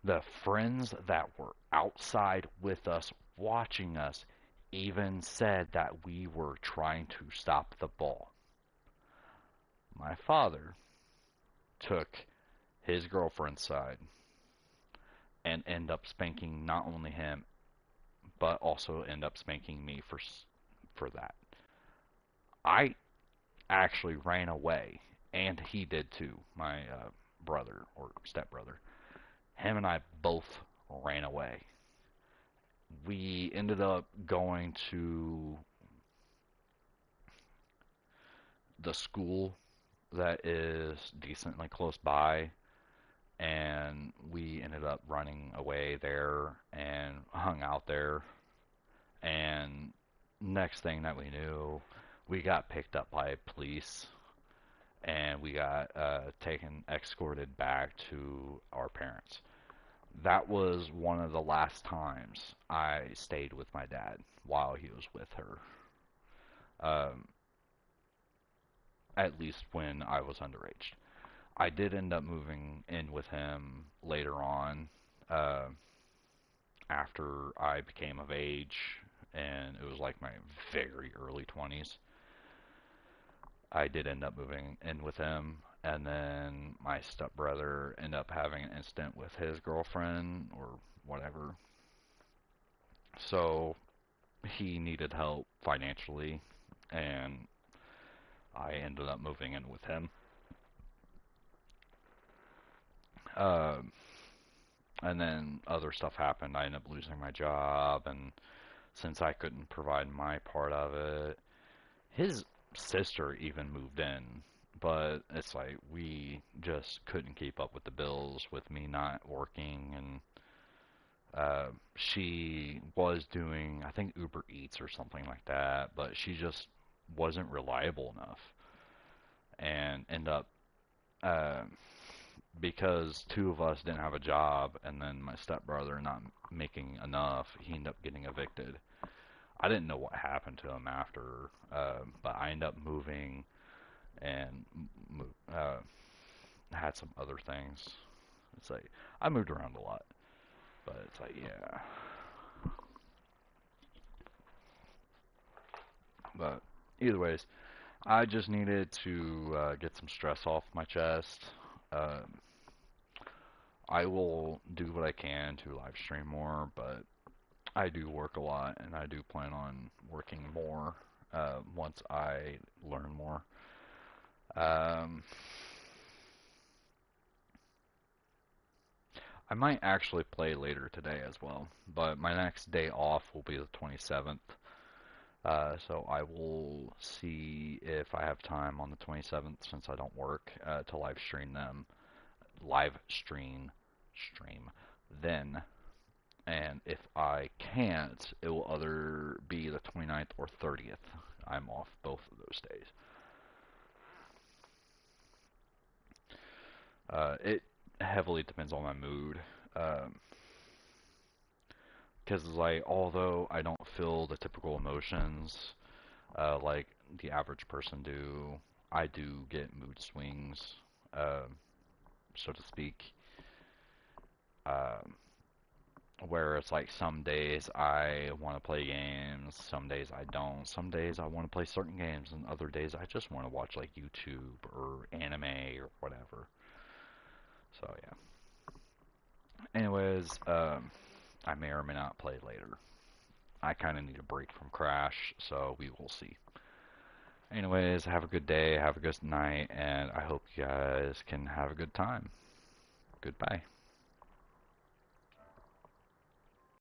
the friends that were outside with us watching us even said that we were trying to stop the ball. My father took his girlfriend's side and ended up spanking not only him, but also ended up spanking me for that. I actually ran away, and he did too, my brother or stepbrother. Him and I both ran away. We ended up going to the school that is decently close by, and we ended up running away there and hung out there. And next thing that we knew, we got picked up by police, and we got escorted back to our parents. That was one of the last times I stayed with my dad while he was with her. Um, at least when I was underage. I did end up moving in with him later on, uh, after I became of age, and it was like my very early 20s. I did end up moving in with him, and then my stepbrother ended up having an incident with his girlfriend or whatever. So he needed help financially, and I ended up moving in with him. Uh, and then other stuff happened. I ended up losing my job, and since I couldn't provide my part of it, his sister even moved in. But it's like we just couldn't keep up with the bills with me not working, and she was doing, I think, Uber Eats or something like that, but she just wasn't reliable enough, and end up uh, because two of us didn't have a job, and then my stepbrother not making enough, he ended up getting evicted. I didn't know what happened to him after, but I ended up moving and had some other things. It's like I moved around a lot, but it's like yeah. But either ways, I just needed to get some stress off my chest. Um, I will do what I can to live stream more, but I do work a lot, and I do plan on working more once I learn more. Um, I might actually play later today as well, but my next day off will be the 27th. So I will see if I have time on the 27th, since I don't work, to live stream then. And if I can't, it will either be the 29th or 30th. I'm off both of those days. It heavily depends on my mood. Because, like, although I don't feel the typical emotions like the average person do, I do get mood swings, uh, so to speak. Um, where it's like some days I want to play games, some days I don't. Some days I want to play certain games, and other days I just want to watch like YouTube or anime or whatever. So yeah. Anyways, I may or may not play later. I kind of need a break from Crash, so we will see. Anyways, have a good day, have a good night, and I hope you guys can have a good time. Goodbye.